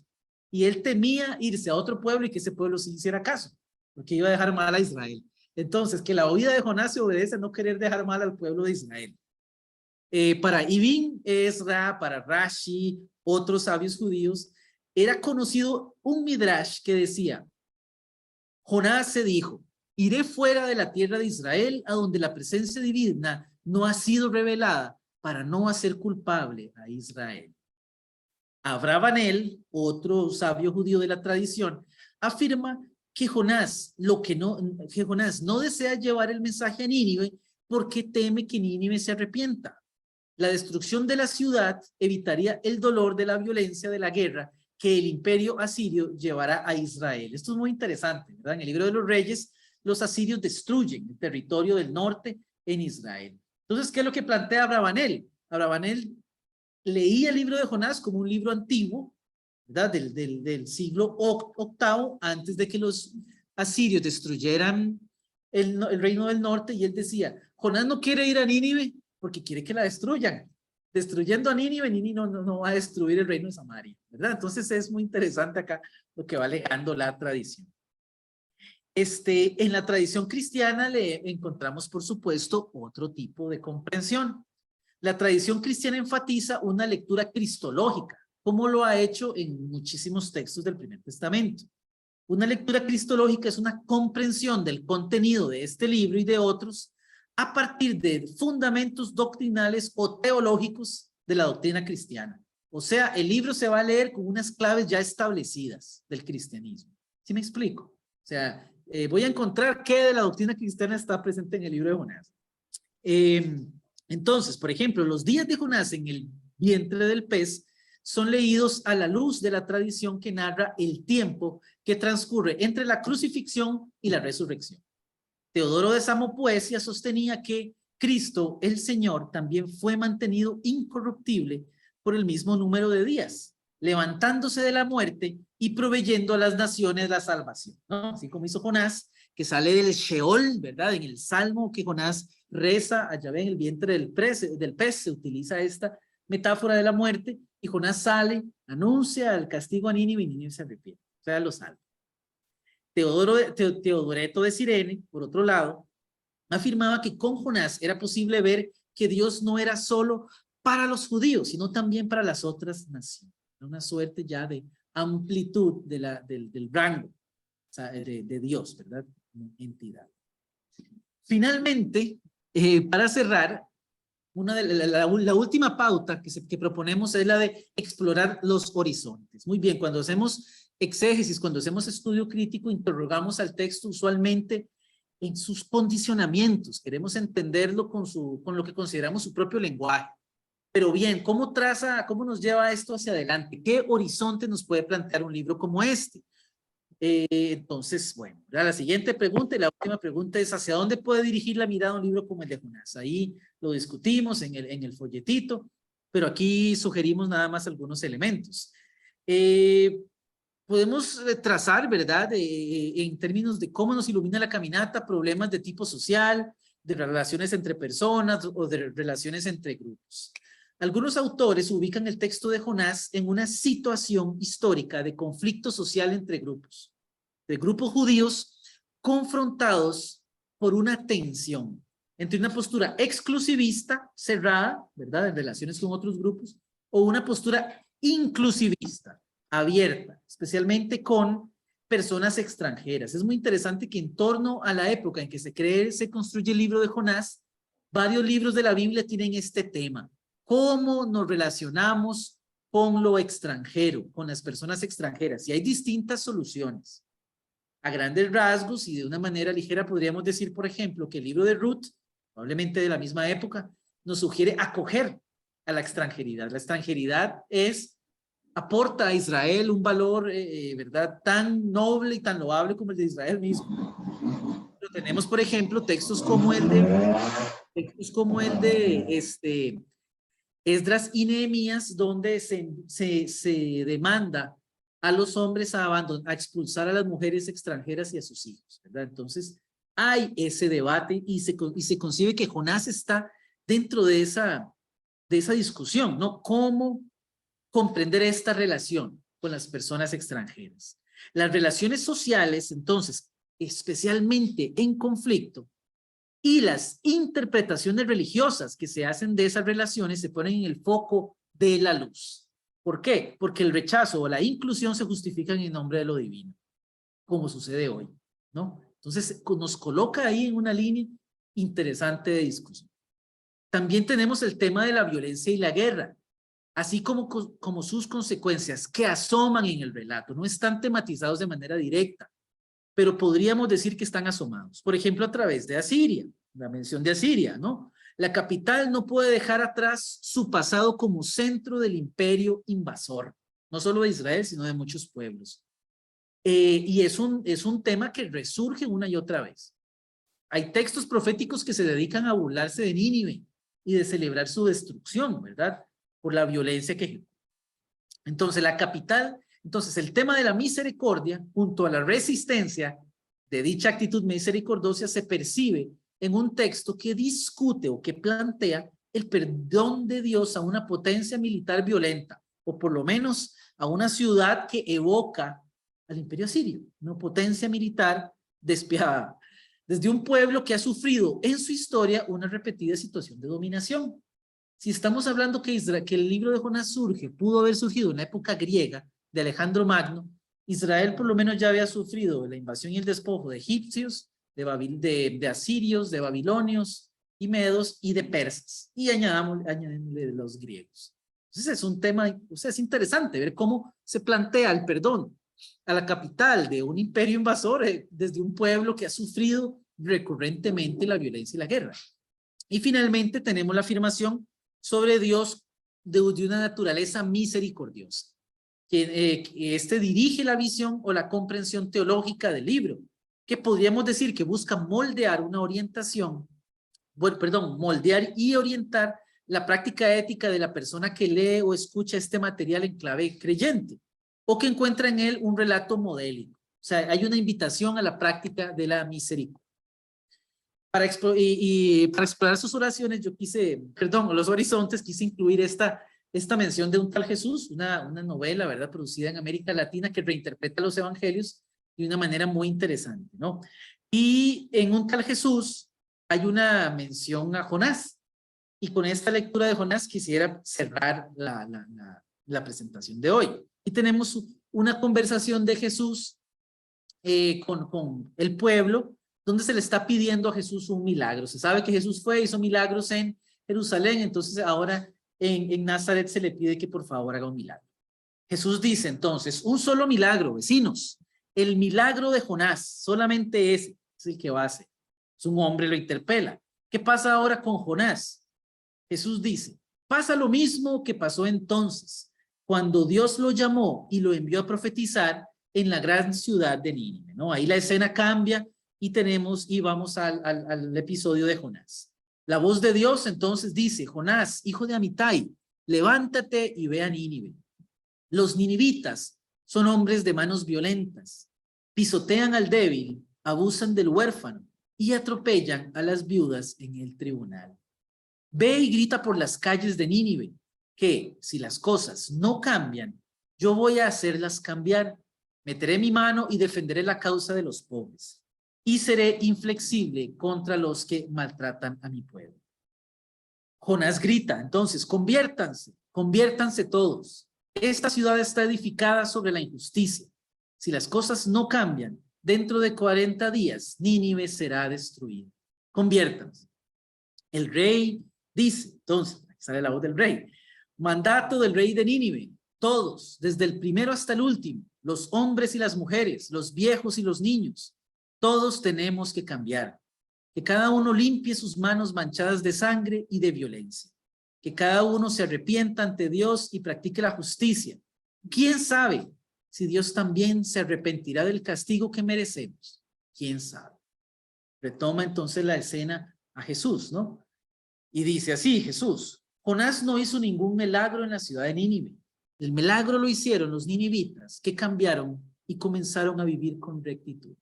Y él temía irse a otro pueblo y que ese pueblo sí hiciera caso, porque iba a dejar mal a Israel. Entonces, que la huida de Jonás se obedece a no querer dejar mal al pueblo de Israel. Para Ibn Ezra, para Rashi, otros sabios judíos, era conocido un midrash que decía: Jonás se dijo, iré fuera de la tierra de Israel a donde la presencia divina no ha sido revelada para no hacer culpable a Israel. Abravanel, otro sabio judío de la tradición, afirma que Jonás no desea llevar el mensaje a Nínive porque teme que Nínive se arrepienta. La destrucción de la ciudad evitaría el dolor de la violencia de la guerra que el imperio asirio llevará a Israel. Esto es muy interesante, ¿verdad? En el libro de los Reyes los asirios destruyen el territorio del norte en Israel. Entonces, ¿qué es lo que plantea Abravanel? Abravanel leía el libro de Jonás como un libro antiguo, ¿verdad? Del siglo VIII, antes de que los asirios destruyeran el reino del norte, y él decía, Jonás no quiere ir a Nínive porque quiere que la destruyan. Destruyendo a Nínive, Nínive no va a destruir el reino de Samaria, ¿verdad? Entonces es muy interesante acá lo que va legando la tradición. En la tradición cristiana le encontramos, por supuesto, otro tipo de comprensión. La tradición cristiana enfatiza una lectura cristológica, como lo ha hecho en muchísimos textos del Primer Testamento. Una lectura cristológica es una comprensión del contenido de este libro y de otros a partir de fundamentos doctrinales o teológicos de la doctrina cristiana. O sea, el libro se va a leer con unas claves ya establecidas del cristianismo. ¿Sí me explico? O sea, voy a encontrar qué de la doctrina cristiana está presente en el libro de Jonás. Entonces, por ejemplo, los días de Jonás en el vientre del pez son leídos a la luz de la tradición que narra el tiempo que transcurre entre la crucifixión y la resurrección. Teodoro de Samopoesia sostenía que Cristo, el Señor, también fue mantenido incorruptible por el mismo número de días, levantándose de la muerte y proveyendo a las naciones la salvación, ¿no? Así como hizo Jonás, que sale del Sheol, ¿verdad? En el Salmo que Jonás reza a Yahvé en el vientre del pez, se utiliza esta metáfora de la muerte, y Jonás sale, anuncia el castigo a Nínive y Nínive se arrepiente, o sea, lo salva. Teodoreto de Cirene, por otro lado, afirmaba que con Jonás era posible ver que Dios no era solo para los judíos, sino también para las otras naciones. Una suerte ya de amplitud del rango, o sea, de Dios, ¿verdad? Entidad. Finalmente, para cerrar, la última pauta que proponemos es la de explorar los horizontes. Muy bien, cuando hacemos exégesis, cuando hacemos estudio crítico, interrogamos al texto usualmente en sus condicionamientos. Queremos entenderlo con lo que consideramos su propio lenguaje. Pero bien, ¿cómo nos lleva esto hacia adelante? ¿Qué horizonte nos puede plantear un libro como este? Entonces, bueno, la siguiente pregunta y la última pregunta es ¿hacia dónde puede dirigir la mirada un libro como el de Jonás? Ahí lo discutimos en el folletito, pero aquí sugerimos nada más algunos elementos. Podemos trazar, ¿verdad? En términos de cómo nos ilumina la caminata, problemas de tipo social, de relaciones entre personas o de relaciones entre grupos. Algunos autores ubican el texto de Jonás en una situación histórica de conflicto social entre grupos, de grupos judíos confrontados por una tensión entre una postura exclusivista, cerrada, ¿verdad?, en relaciones con otros grupos, o una postura inclusivista, abierta, especialmente con personas extranjeras. Es muy interesante que en torno a la época en que se construye el libro de Jonás, varios libros de la Biblia tienen este tema. ¿Cómo nos relacionamos con lo extranjero, con las personas extranjeras? Y hay distintas soluciones. A grandes rasgos y de una manera ligera podríamos decir, por ejemplo, que el libro de Ruth, probablemente de la misma época, nos sugiere acoger a la extranjeridad. La extranjeridad aporta a Israel un valor, ¿verdad?, tan noble y tan loable como el de Israel mismo. Pero tenemos, por ejemplo, textos como el de Esdras y Nehemías, donde se demanda a los hombres a expulsar a las mujeres extranjeras y a sus hijos, ¿verdad? Entonces, hay ese debate y se concibe que Jonás está dentro de esa discusión, ¿no? ¿Cómo comprender esta relación con las personas extranjeras? Las relaciones sociales, entonces, especialmente en conflicto, y las interpretaciones religiosas que se hacen de esas relaciones se ponen en el foco de la luz. ¿Por qué? Porque el rechazo o la inclusión se justifican en nombre de lo divino, como sucede hoy, ¿no? Entonces nos coloca ahí en una línea interesante de discusión. También tenemos el tema de la violencia y la guerra, así como sus consecuencias que asoman en el relato. No están tematizados de manera directa, pero podríamos decir que están asomados. Por ejemplo, a través de Asiria, la mención de Asiria, ¿no? La capital no puede dejar atrás su pasado como centro del imperio invasor, no solo de Israel, sino de muchos pueblos. Y es un tema que resurge una y otra vez. Hay textos proféticos que se dedican a burlarse de Nínive y de celebrar su destrucción, ¿verdad? Por la violencia que ejecuta. Entonces, entonces el tema de la misericordia junto a la resistencia de dicha actitud misericordiosa se percibe en un texto que discute o que plantea el perdón de Dios a una potencia militar violenta, o por lo menos a una ciudad que evoca al imperio asirio, una potencia militar despiadada, desde un pueblo que ha sufrido en su historia una repetida situación de dominación. Si estamos hablando que el libro de Jonás pudo haber surgido en la época griega de Alejandro Magno, Israel por lo menos ya había sufrido la invasión y el despojo de egipcios, de asirios, de babilonios y medos y de persas. Y añadimos los griegos. Entonces es un tema, o sea, es interesante ver cómo se plantea el perdón a la capital de un imperio invasor desde un pueblo que ha sufrido recurrentemente la violencia y la guerra. Y finalmente tenemos la afirmación sobre Dios de una naturaleza misericordiosa, que dirige la visión o la comprensión teológica del libro, que podríamos decir que busca moldear una orientación, moldear y orientar la práctica ética de la persona que lee o escucha este material en clave creyente, o que encuentra en él un relato modélico. O sea, hay una invitación a la práctica de la misericordia. Para explorar sus oraciones, los horizontes, quise incluir esta mención de un tal Jesús, una novela, ¿verdad?, producida en América Latina que reinterpreta los evangelios de una manera muy interesante, ¿no? Y en un tal Jesús hay una mención a Jonás. Y con esta lectura de Jonás quisiera cerrar la presentación de hoy. Y tenemos una conversación de Jesús con el pueblo, donde se le está pidiendo a Jesús un milagro. Se sabe que Jesús hizo milagros en Jerusalén, entonces ahora en Nazaret se le pide que por favor haga un milagro. Jesús dice entonces, un solo milagro, vecinos, el milagro de Jonás, solamente ese es el que va a hacer. Es un hombre, lo interpela. ¿Qué pasa ahora con Jonás? Jesús dice, pasa lo mismo que pasó entonces, cuando Dios lo llamó y lo envió a profetizar en la gran ciudad de Nínive, ¿no? Ahí la escena cambia y vamos al episodio de Jonás. La voz de Dios entonces dice, Jonás, hijo de Amitai, levántate y ve a Nínive. Los ninivitas son hombres de manos violentas, pisotean al débil, abusan del huérfano y atropellan a las viudas en el tribunal. Ve y grita por las calles de Nínive, que si las cosas no cambian, yo voy a hacerlas cambiar. Meteré mi mano y defenderé la causa de los pobres. Y seré inflexible contra los que maltratan a mi pueblo. Jonás grita, entonces, conviértanse todos. Esta ciudad está edificada sobre la injusticia. Si las cosas no cambian, dentro de 40 días, Nínive será destruida. Conviértanse. El rey dice, entonces, sale la voz del rey, mandato del rey de Nínive, todos, desde el primero hasta el último, los hombres y las mujeres, los viejos y los niños, todos tenemos que cambiar. Que cada uno limpie sus manos manchadas de sangre y de violencia. Que cada uno se arrepienta ante Dios y practique la justicia. ¿Quién sabe si Dios también se arrepentirá del castigo que merecemos? ¿Quién sabe? Retoma entonces la escena a Jesús, ¿no? Y dice así, Jesús, Jonás no hizo ningún milagro en la ciudad de Nínive. El milagro lo hicieron los ninivitas, que cambiaron y comenzaron a vivir con rectitud.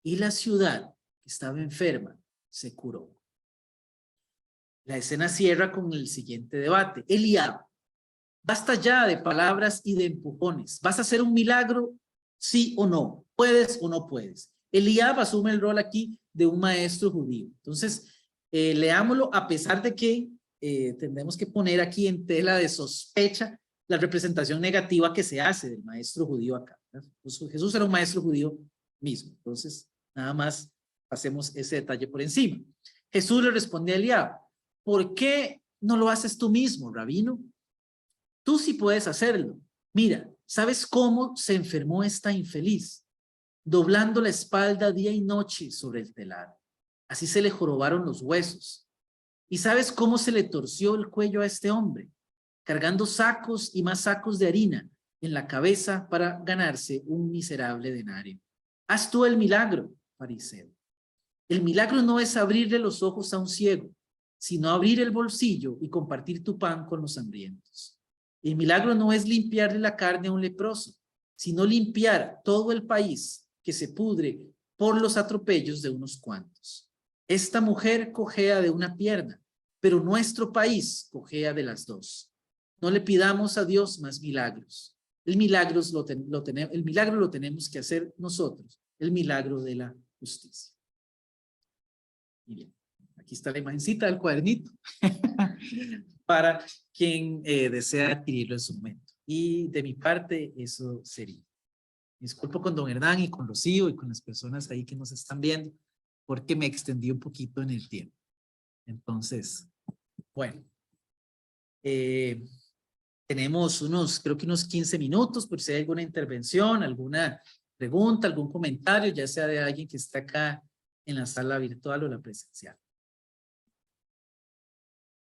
Y la ciudad, que estaba enferma, se curó. La escena cierra con el siguiente debate. Eliab, basta ya de palabras y de empujones. ¿Vas a hacer un milagro? ¿Sí o no? ¿Puedes o no puedes? Eliab asume el rol aquí de un maestro judío. Entonces, leámoslo a pesar de que tendremos que poner aquí en tela de sospecha la representación negativa que se hace del maestro judío acá. Jesús era un maestro judío mismo. Entonces, nada más pasemos ese detalle por encima. Jesús le responde a Eliab, ¿por qué no lo haces tú mismo, rabino? Tú sí puedes hacerlo. Mira, ¿sabes cómo se enfermó esta infeliz? Doblando la espalda día y noche sobre el telar. Así se le jorobaron los huesos. ¿Y sabes cómo se le torció el cuello a este hombre? Cargando sacos y más sacos de harina en la cabeza para ganarse un miserable denario. Haz tú el milagro, fariseo. El milagro no es abrirle los ojos a un ciego, sino abrir el bolsillo y compartir tu pan con los hambrientos. El milagro no es limpiarle la carne a un leproso, sino limpiar todo el país que se pudre por los atropellos de unos cuantos. Esta mujer cojea de una pierna, pero nuestro país cojea de las dos. No le pidamos a Dios más milagros. El milagro lo tenemos que hacer nosotros, el milagro de la justicia. Y bien, aquí está la imagencita del cuadernito para quien desea adquirirlo en su momento. Y de mi parte, eso sería. Disculpo con don Hernán y con Rocío y con las personas ahí que nos están viendo, porque me extendí un poquito en el tiempo. Entonces, bueno, tenemos creo que unos 15 minutos por si hay alguna intervención, alguna pregunta, algún comentario, ya sea de alguien que está acá en la sala virtual o la presencial.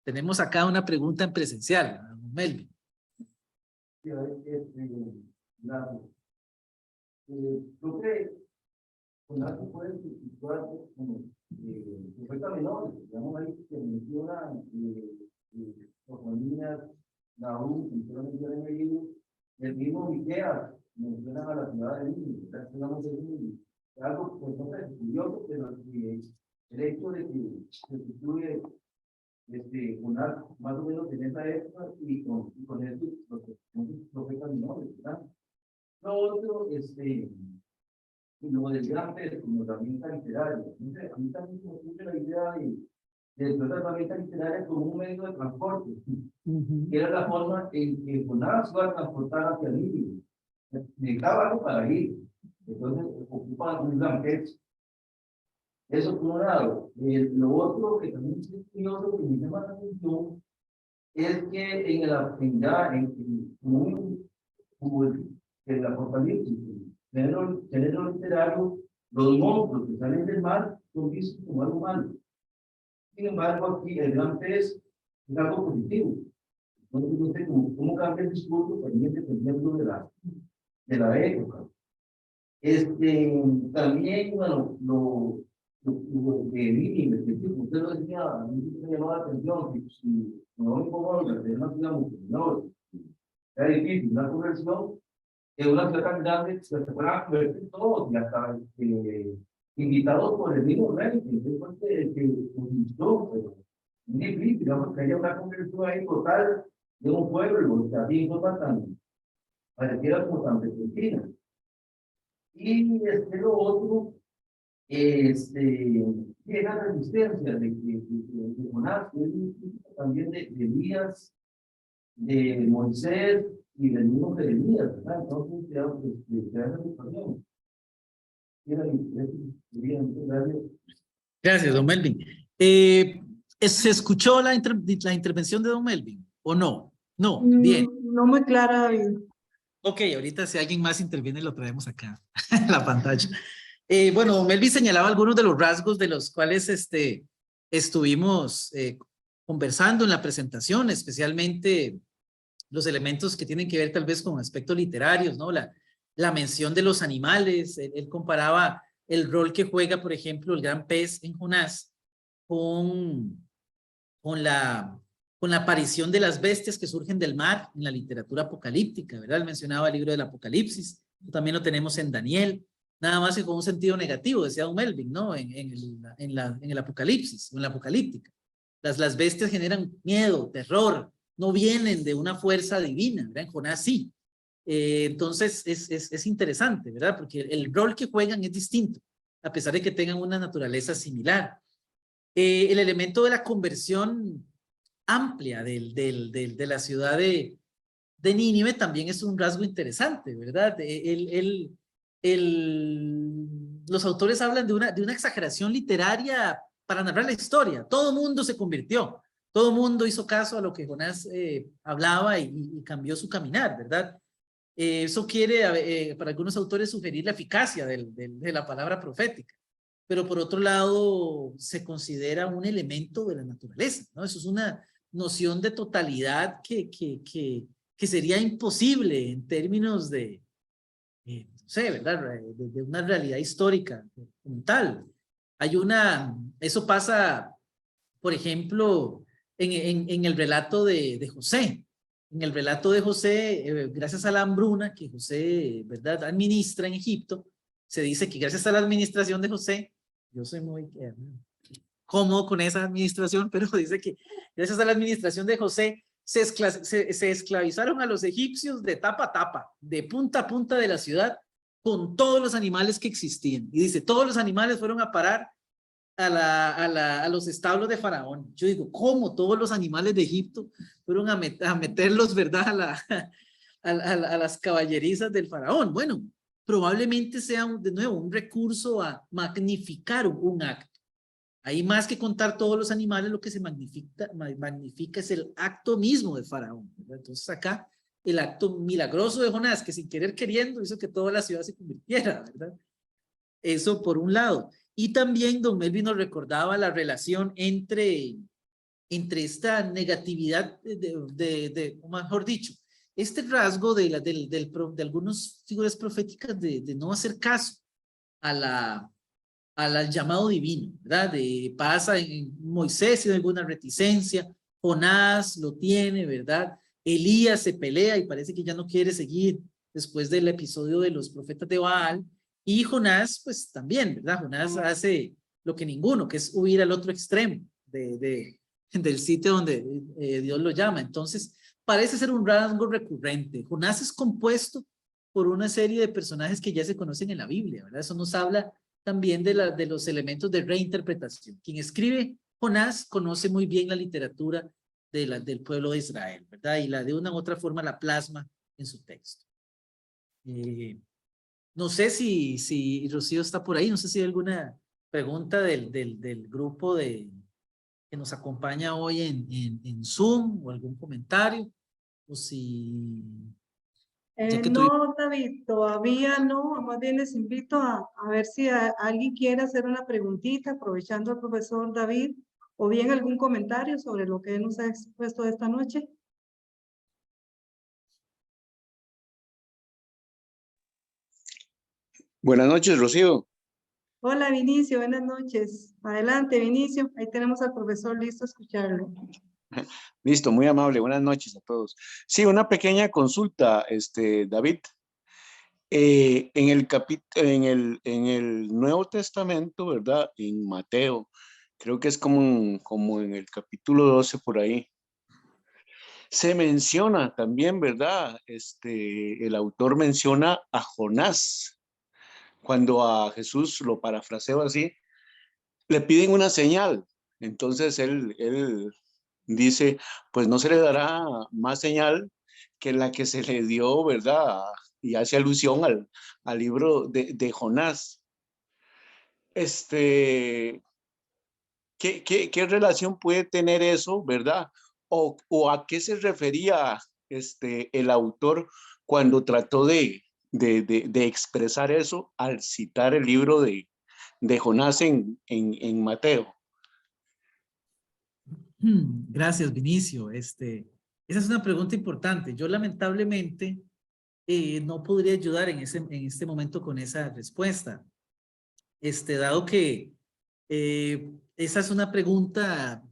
Tenemos acá una pregunta en presencial, Melvin.
Sí, a ver, creo que con algo puede situarse como profeta menor, digamos ahí que menciona Sofonías, Nahum, sinceramente en el libro, el mismo Miqueas menciona a la ciudad de Nínive, es algo pues no sé, curioso, pero el hecho de que se sustituye Jonás más o menos en esa época y con eso los profetas menores, ¿verdad? Lo otro, lo del gran pez como herramienta literaria. Entonces, a mí también me gusta la idea de la herramienta literaria como un medio de transporte, que era la forma en que Jonás iba a transportar hacia Nínive. Necesitaba algo para ir, entonces ocupa un gran pez. Eso por un lado. Lo otro que también es curioso, que me llama la atención, es que como el Apocalipsis, género literario, los monstruos que salen del mar son vistos como algo malo. Sin embargo, aquí el gran pez es algo positivo. Entonces, no sé cómo cambia el discurso también dependiendo de la época. También, bueno, lo de Nínive, usted lo decía, a mí me llamó la atención, que si no me pongo a hacer una ciudad mucho menor, era difícil, una conversión de una ciudad tan grande se fueran a convertir todos y hasta invitados por el mismo rey, que conquistó, pero muy difícil, digamos que haya una conversión ahí total de un pueblo, que así no tan, pareciera como tan repentina. Y lo otro, la resistencia de Jonás, también de Elías, de Moisés y del mismo Jeremías, ¿verdad? Entonces, se hace situación.
Gracias, don Melvin. ¿Se escuchó la intervención de don Melvin o no? No, bien.
No muy clara, David.
Ok, ahorita si alguien más interviene lo traemos acá en la pantalla. Bueno, don Melvin señalaba algunos de los rasgos de los cuales estuvimos conversando en la presentación, especialmente los elementos que tienen que ver tal vez con aspectos literarios, ¿no? La mención de los animales, él comparaba el rol que juega, por ejemplo, el gran pez en Jonás con la aparición de las bestias que surgen del mar en la literatura apocalíptica, ¿verdad? Él mencionaba el libro del Apocalipsis, también lo tenemos en Daniel, nada más que con un sentido negativo, decía don Melvin, ¿no? En el Apocalipsis, o en la apocalíptica. Las bestias generan miedo, terror, no vienen de una fuerza divina, ¿verdad? En Jonás sí. Entonces es interesante, ¿verdad? Porque el rol que juegan es distinto, a pesar de que tengan una naturaleza similar. El elemento de la conversión amplia de la ciudad de Nínive también es un rasgo interesante, ¿verdad? Los autores hablan de una exageración literaria para narrar la historia. Todo mundo se convirtió, todo mundo hizo caso a lo que Jonás hablaba y cambió su caminar, ¿verdad? Eso quiere, para algunos autores, sugerir la eficacia de la palabra profética. Pero por otro lado, se considera un elemento de la naturaleza, ¿no? Eso es una noción de totalidad que que sería imposible en términos de, no sé, ¿verdad? De una realidad histórica como tal. Eso pasa, por ejemplo, en el relato de José. En el relato de José, gracias a la hambruna que José, ¿verdad?, administra en Egipto, se dice que gracias a la administración de José, yo soy muy cómodo con esa administración, pero dice que gracias a la administración de José se esclavizaron a los egipcios de tapa a tapa, de punta a punta de la ciudad, con todos los animales que existían. Y dice, todos los animales fueron a parar a los establos de Faraón. Yo digo, ¿cómo todos los animales de Egipto fueron a meterlos, ¿verdad?, a las caballerizas del Faraón? Bueno, probablemente sea de nuevo un recurso a magnificar un acto. Ahí más que contar todos los animales, lo que se magnifica es el acto mismo de Faraón, ¿verdad? Entonces acá el acto milagroso de Jonás, que sin querer queriendo hizo que toda la ciudad se convirtiera, ¿verdad? Eso por un lado. Y también don Melvin nos recordaba la relación entre esta negatividad, o mejor dicho, este rasgo de algunas figuras proféticas de no hacer caso al llamado divino, ¿verdad? Pasa en Moisés, tiene alguna reticencia, Jonás lo tiene, ¿verdad? Elías se pelea y parece que ya no quiere seguir después del episodio de los profetas de Baal, y Jonás, pues también, ¿verdad? Jonás hace lo que ninguno, que es huir al otro extremo del sitio donde Dios lo llama. Entonces, parece ser un rasgo recurrente. Jonás es compuesto por una serie de personajes que ya se conocen en la Biblia, ¿verdad? Eso nos habla también de los elementos de reinterpretación. Quien escribe Jonás conoce muy bien la literatura del pueblo de Israel, ¿verdad? Y de una u otra forma la plasma en su texto. No sé si Rocío está por ahí, no sé si hay alguna pregunta del grupo que nos acompaña hoy en Zoom, o algún comentario, o si...
No, David, todavía no. Más bien les invito a ver si alguien quiere hacer una preguntita, aprovechando al profesor David, o bien algún comentario sobre lo que él nos ha expuesto esta noche.
Buenas noches, Rocío.
Hola, Vinicio, buenas noches. Adelante, Vinicio. Ahí tenemos al profesor listo a escucharlo.
Listo, muy amable. Buenas noches a todos. Sí, una pequeña consulta, David. En el Nuevo Testamento, ¿verdad? En Mateo, creo que es como en el capítulo 12 por ahí. Se menciona también, ¿verdad? El autor menciona a Jonás. Cuando a Jesús, lo parafraseo así, le piden una señal. Entonces él dice, pues no se le dará más señal que la que se le dio, ¿verdad? Y hace alusión al libro de Jonás. ¿Qué relación puede tener eso, verdad? ¿O a qué se refería el autor cuando trató de expresar eso al citar el libro de Jonás en Mateo?
Gracias, Vinicio. Esa es una pregunta importante. Yo lamentablemente no podría ayudar en este momento con esa respuesta. Dado que esa es una pregunta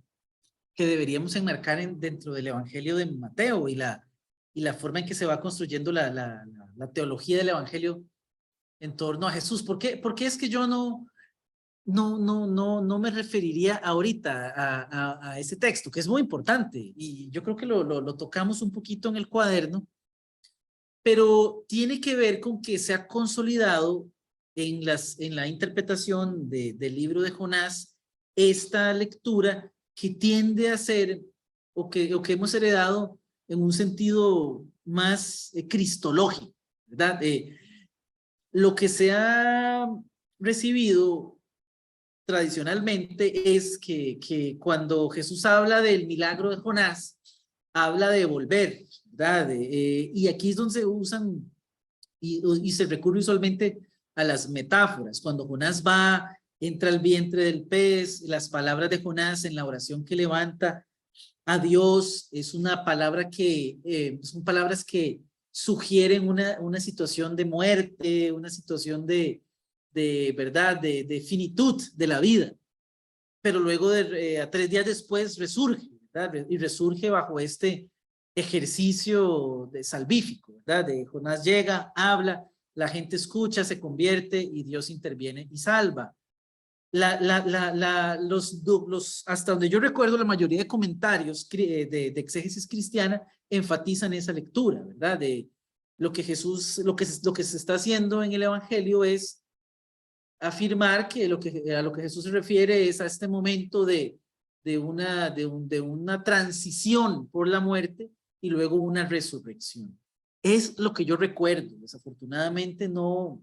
que deberíamos enmarcar dentro del Evangelio de Mateo y la forma en que se va construyendo la teología del Evangelio en torno a Jesús. ¿Por qué es que yo no me referiría ahorita a ese texto, que es muy importante? Y yo creo que lo tocamos un poquito en el cuaderno, pero tiene que ver con que se ha consolidado en la interpretación del libro de Jonás esta lectura que tiende a ser, o que hemos heredado en un sentido más cristológico, ¿verdad? Lo que se ha recibido tradicionalmente es que cuando Jesús habla del milagro de Jonás, habla de volver, ¿verdad? Y aquí es donde se usan y se recurre usualmente a las metáforas. Cuando Jonás entra al vientre del pez, las palabras de Jonás en la oración que levanta a Dios, son palabras que sugieren una situación de muerte, una situación de verdad, de finitud de la vida. Pero luego, a 3 días después, resurge, ¿verdad? Y resurge bajo este ejercicio salvífico, ¿verdad? De Jonás llega, habla, la gente escucha, se convierte y Dios interviene y salva. Hasta donde yo recuerdo, la mayoría de comentarios de exégesis cristiana enfatizan esa lectura, ¿verdad? De lo que Jesús, lo que se está haciendo en el Evangelio es afirmar que a lo que Jesús se refiere es a este momento de una transición por la muerte y luego una resurrección. Es lo que yo recuerdo. Desafortunadamente no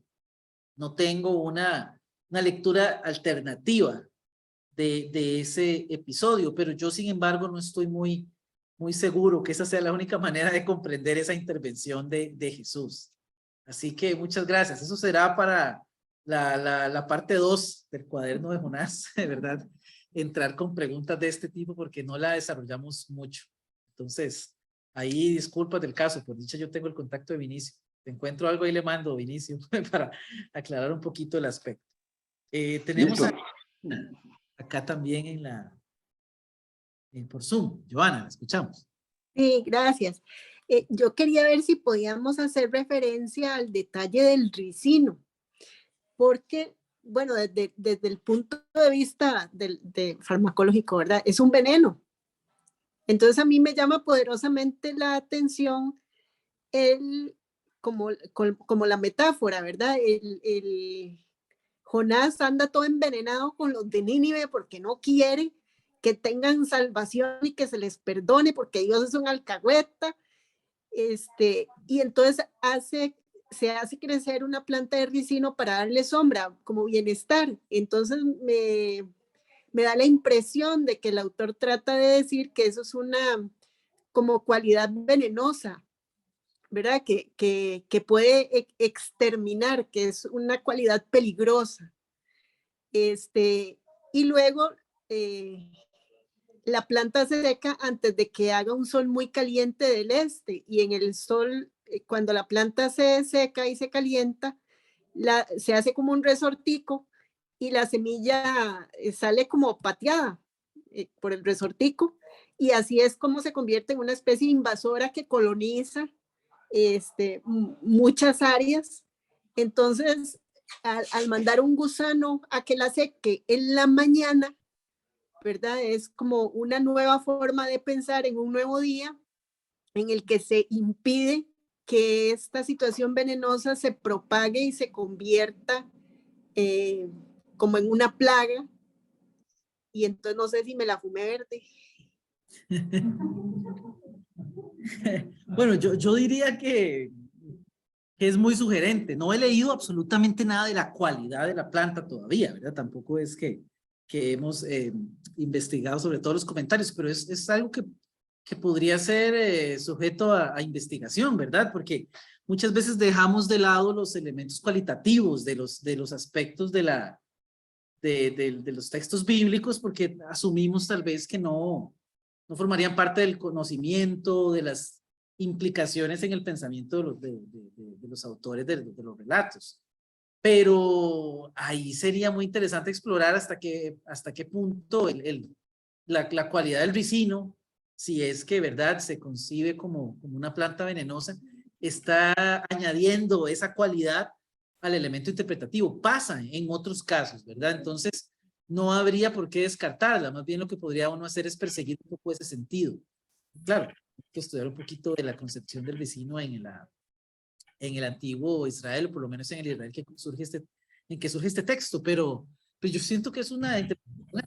tengo una lectura alternativa de ese episodio, pero yo sin embargo no estoy muy seguro que esa sea la única manera de comprender esa intervención de Jesús. Así que muchas gracias. Eso será para la parte 2 del cuaderno de Jonás, de verdad, entrar con preguntas de este tipo porque no la desarrollamos mucho. Entonces, ahí disculpas del caso, por dicha yo tengo el contacto de Vinicio. Te encuentro algo ahí le mando, Vinicio, para aclarar un poquito el aspecto. Tenemos acá también por Zoom. Joana, la escuchamos.
Sí, gracias. Yo quería ver si podíamos hacer referencia al detalle del ricino, porque, bueno, desde el punto de vista de farmacológico, ¿verdad? Es un veneno. Entonces a mí me llama poderosamente la atención como la metáfora, ¿verdad? El Jonás anda todo envenenado con los de Nínive porque no quiere que tengan salvación y que se les perdone porque Dios es un alcahueta. Y entonces se hace crecer una planta de ricino para darle sombra, como bienestar. Entonces me da la impresión de que el autor trata de decir que eso es una como cualidad venenosa, ¿verdad? Que puede exterminar, que es una cualidad peligrosa. Y luego la planta se seca antes de que haga un sol muy caliente del este, y en el sol, cuando la planta se seca y se calienta, se hace como un resortico y la semilla sale como pateada por el resortico, y así es como se convierte en una especie invasora que coloniza muchas áreas. Entonces, al mandar un gusano a que la seque en la mañana, ¿verdad? Es como una nueva forma de pensar en un nuevo día en el que se impide que esta situación venenosa se propague y se convierta como en una plaga. Y entonces no sé si me la fumé verde.
Bueno, yo diría que es muy sugerente. No he leído absolutamente nada de la cualidad de la planta todavía, ¿verdad? Tampoco es que hemos investigado sobre todos los comentarios, pero es algo que podría ser sujeto a investigación, ¿verdad? Porque muchas veces dejamos de lado los elementos cualitativos de los aspectos de los textos bíblicos porque asumimos tal vez que no formarían parte del conocimiento, de las implicaciones en el pensamiento de los autores de los relatos. Pero ahí sería muy interesante explorar hasta qué punto la cualidad del ricino, si es que verdad se concibe como una planta venenosa, está añadiendo esa cualidad al elemento interpretativo. Pasa en otros casos, ¿verdad? Entonces no habría por qué descartarla, más bien lo que podría uno hacer es perseguir un poco ese sentido. Claro, hay que estudiar un poquito de la concepción del ricino en el antiguo Israel, o por lo menos en el Israel que surge este texto, pero pues yo siento que es una interpretación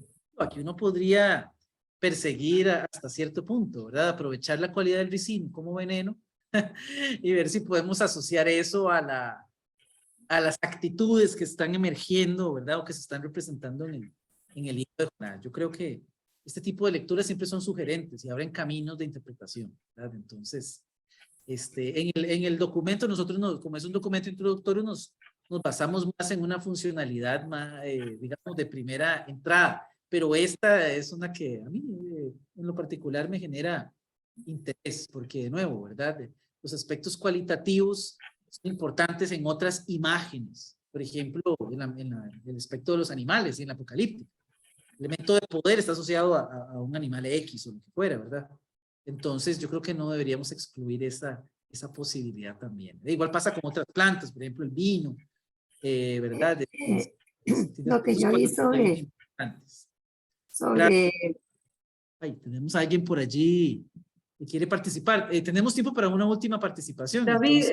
que uno podría perseguir hasta cierto punto, ¿verdad? Aprovechar la cualidad del ricino como veneno y ver si podemos asociar eso a las actitudes que están emergiendo, ¿verdad? O que se están representando en el libro de Jonás. Yo creo que este tipo de lecturas siempre son sugerentes y abren caminos de interpretación, ¿verdad? Entonces, en el documento nosotros, como es un documento introductorio, nos basamos más en una funcionalidad más, digamos, de primera entrada, pero esta es una que a mí en lo particular me genera interés, porque de nuevo, ¿verdad? Los aspectos cualitativos son importantes en otras imágenes, por ejemplo, el aspecto de los animales y en la apocalíptica. El elemento de poder está asociado a un animal X o lo que fuera, ¿verdad? Entonces yo creo que no deberíamos excluir esa posibilidad también. Igual pasa con otras plantas, por ejemplo el vino, ¿verdad?
Lo que yo vi sobre
Ay, tenemos a alguien por allí que quiere participar. Tenemos tiempo para una última participación.
David,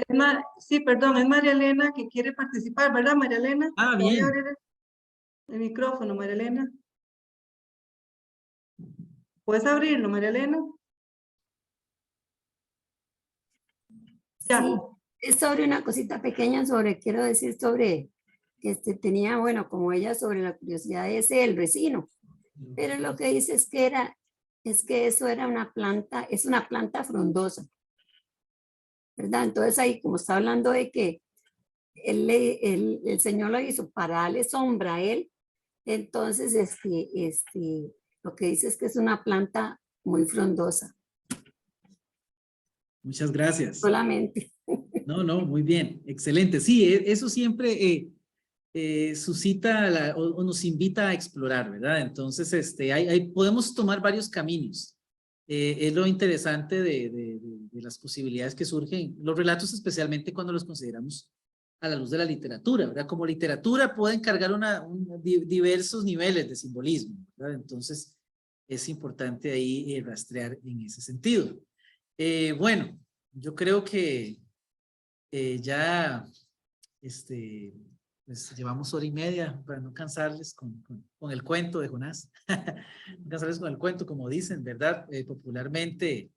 sí, perdón, es María Elena que quiere participar, ¿verdad, María Elena?
Ah,
Voy
bien.
a abrir el micrófono, María Elena. ¿Puedes abrirlo, María Elena? Ya.
Sí, es sobre una cosita pequeña, quiero decir sobre, tenía, bueno, como ella, sobre la curiosidad de ese, el vecino, pero lo que dice es que eso era una planta, es una planta frondosa, ¿verdad? Entonces ahí, como está hablando de que el Señor lo hizo para darle sombra a él, entonces, lo que dice es que es una planta muy frondosa.
Muchas gracias.
Solamente.
No, muy bien, excelente. Sí, eso siempre suscita o nos invita a explorar, ¿verdad? Entonces, podemos tomar varios caminos. Es lo interesante de las posibilidades que surgen, los relatos especialmente cuando los consideramos a la luz de la literatura, ¿verdad? Como literatura pueden cargar diversos niveles de simbolismo, ¿verdad? Entonces, es importante ahí rastrear en ese sentido. Bueno, yo creo que ya pues llevamos 1:30 para no cansarles con el cuento de Jonás. No cansarles con el cuento, como dicen, ¿verdad? Popularmente,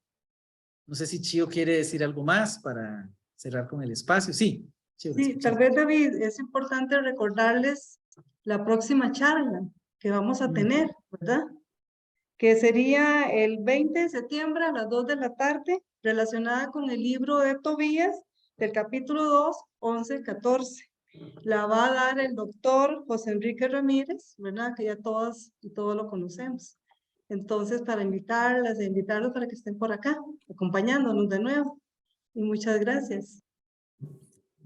no sé si Chío quiere decir algo más para cerrar con el espacio. Sí. Chío,
Sí, tal vez, David, es importante recordarles la próxima charla que vamos a tener, ¿verdad? Que sería el 20 de septiembre a las 2 de la tarde, relacionada con el libro de Tobías, del capítulo 2, 11, 14. La va a dar el doctor José Enrique Ramírez, ¿verdad? Que ya todas y todos lo conocemos. Entonces, para invitarlas e invitarlos para que estén por acá, acompañándonos de nuevo. Y muchas gracias.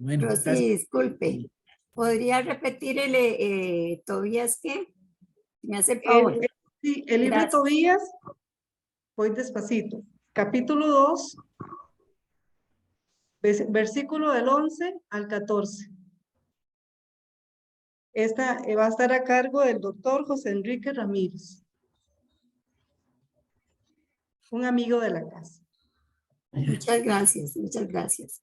Bueno,
Rosy, disculpe, ¿podría repetir el Tobías qué? ¿Me hace el favor?
Sí, el libro de Tobías, voy despacito. Capítulo 2, versículo del 11 al 14. Esta va a estar a cargo del doctor José Enrique Ramírez, un amigo de la casa.
Muchas gracias, muchas gracias.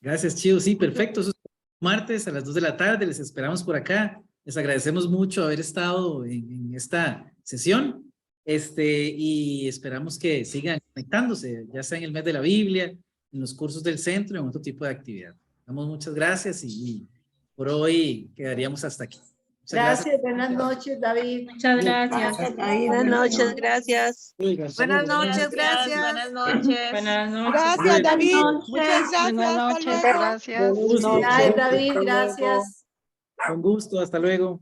Gracias, Chío. Sí, perfecto. Eso es martes a las 2 de la tarde. Les esperamos por acá. Les agradecemos mucho haber estado en esta sesión. Y esperamos que sigan conectándose, ya sea en el mes de la Biblia, en los cursos del centro, en otro tipo de actividad. Damos muchas gracias y por hoy quedaríamos hasta aquí.
Gracias, buenas noches, David.
Muchas gracias.
Buenas noches, gracias.
Buenas
noches, gracias.
Buenas noches.
Buenas noches.
Gracias, David. Muchas gracias.
Buenas
Hasta
noches,
luego.
gracias.
Con gusto.
Ay, David, gracias.
Con gusto, hasta luego.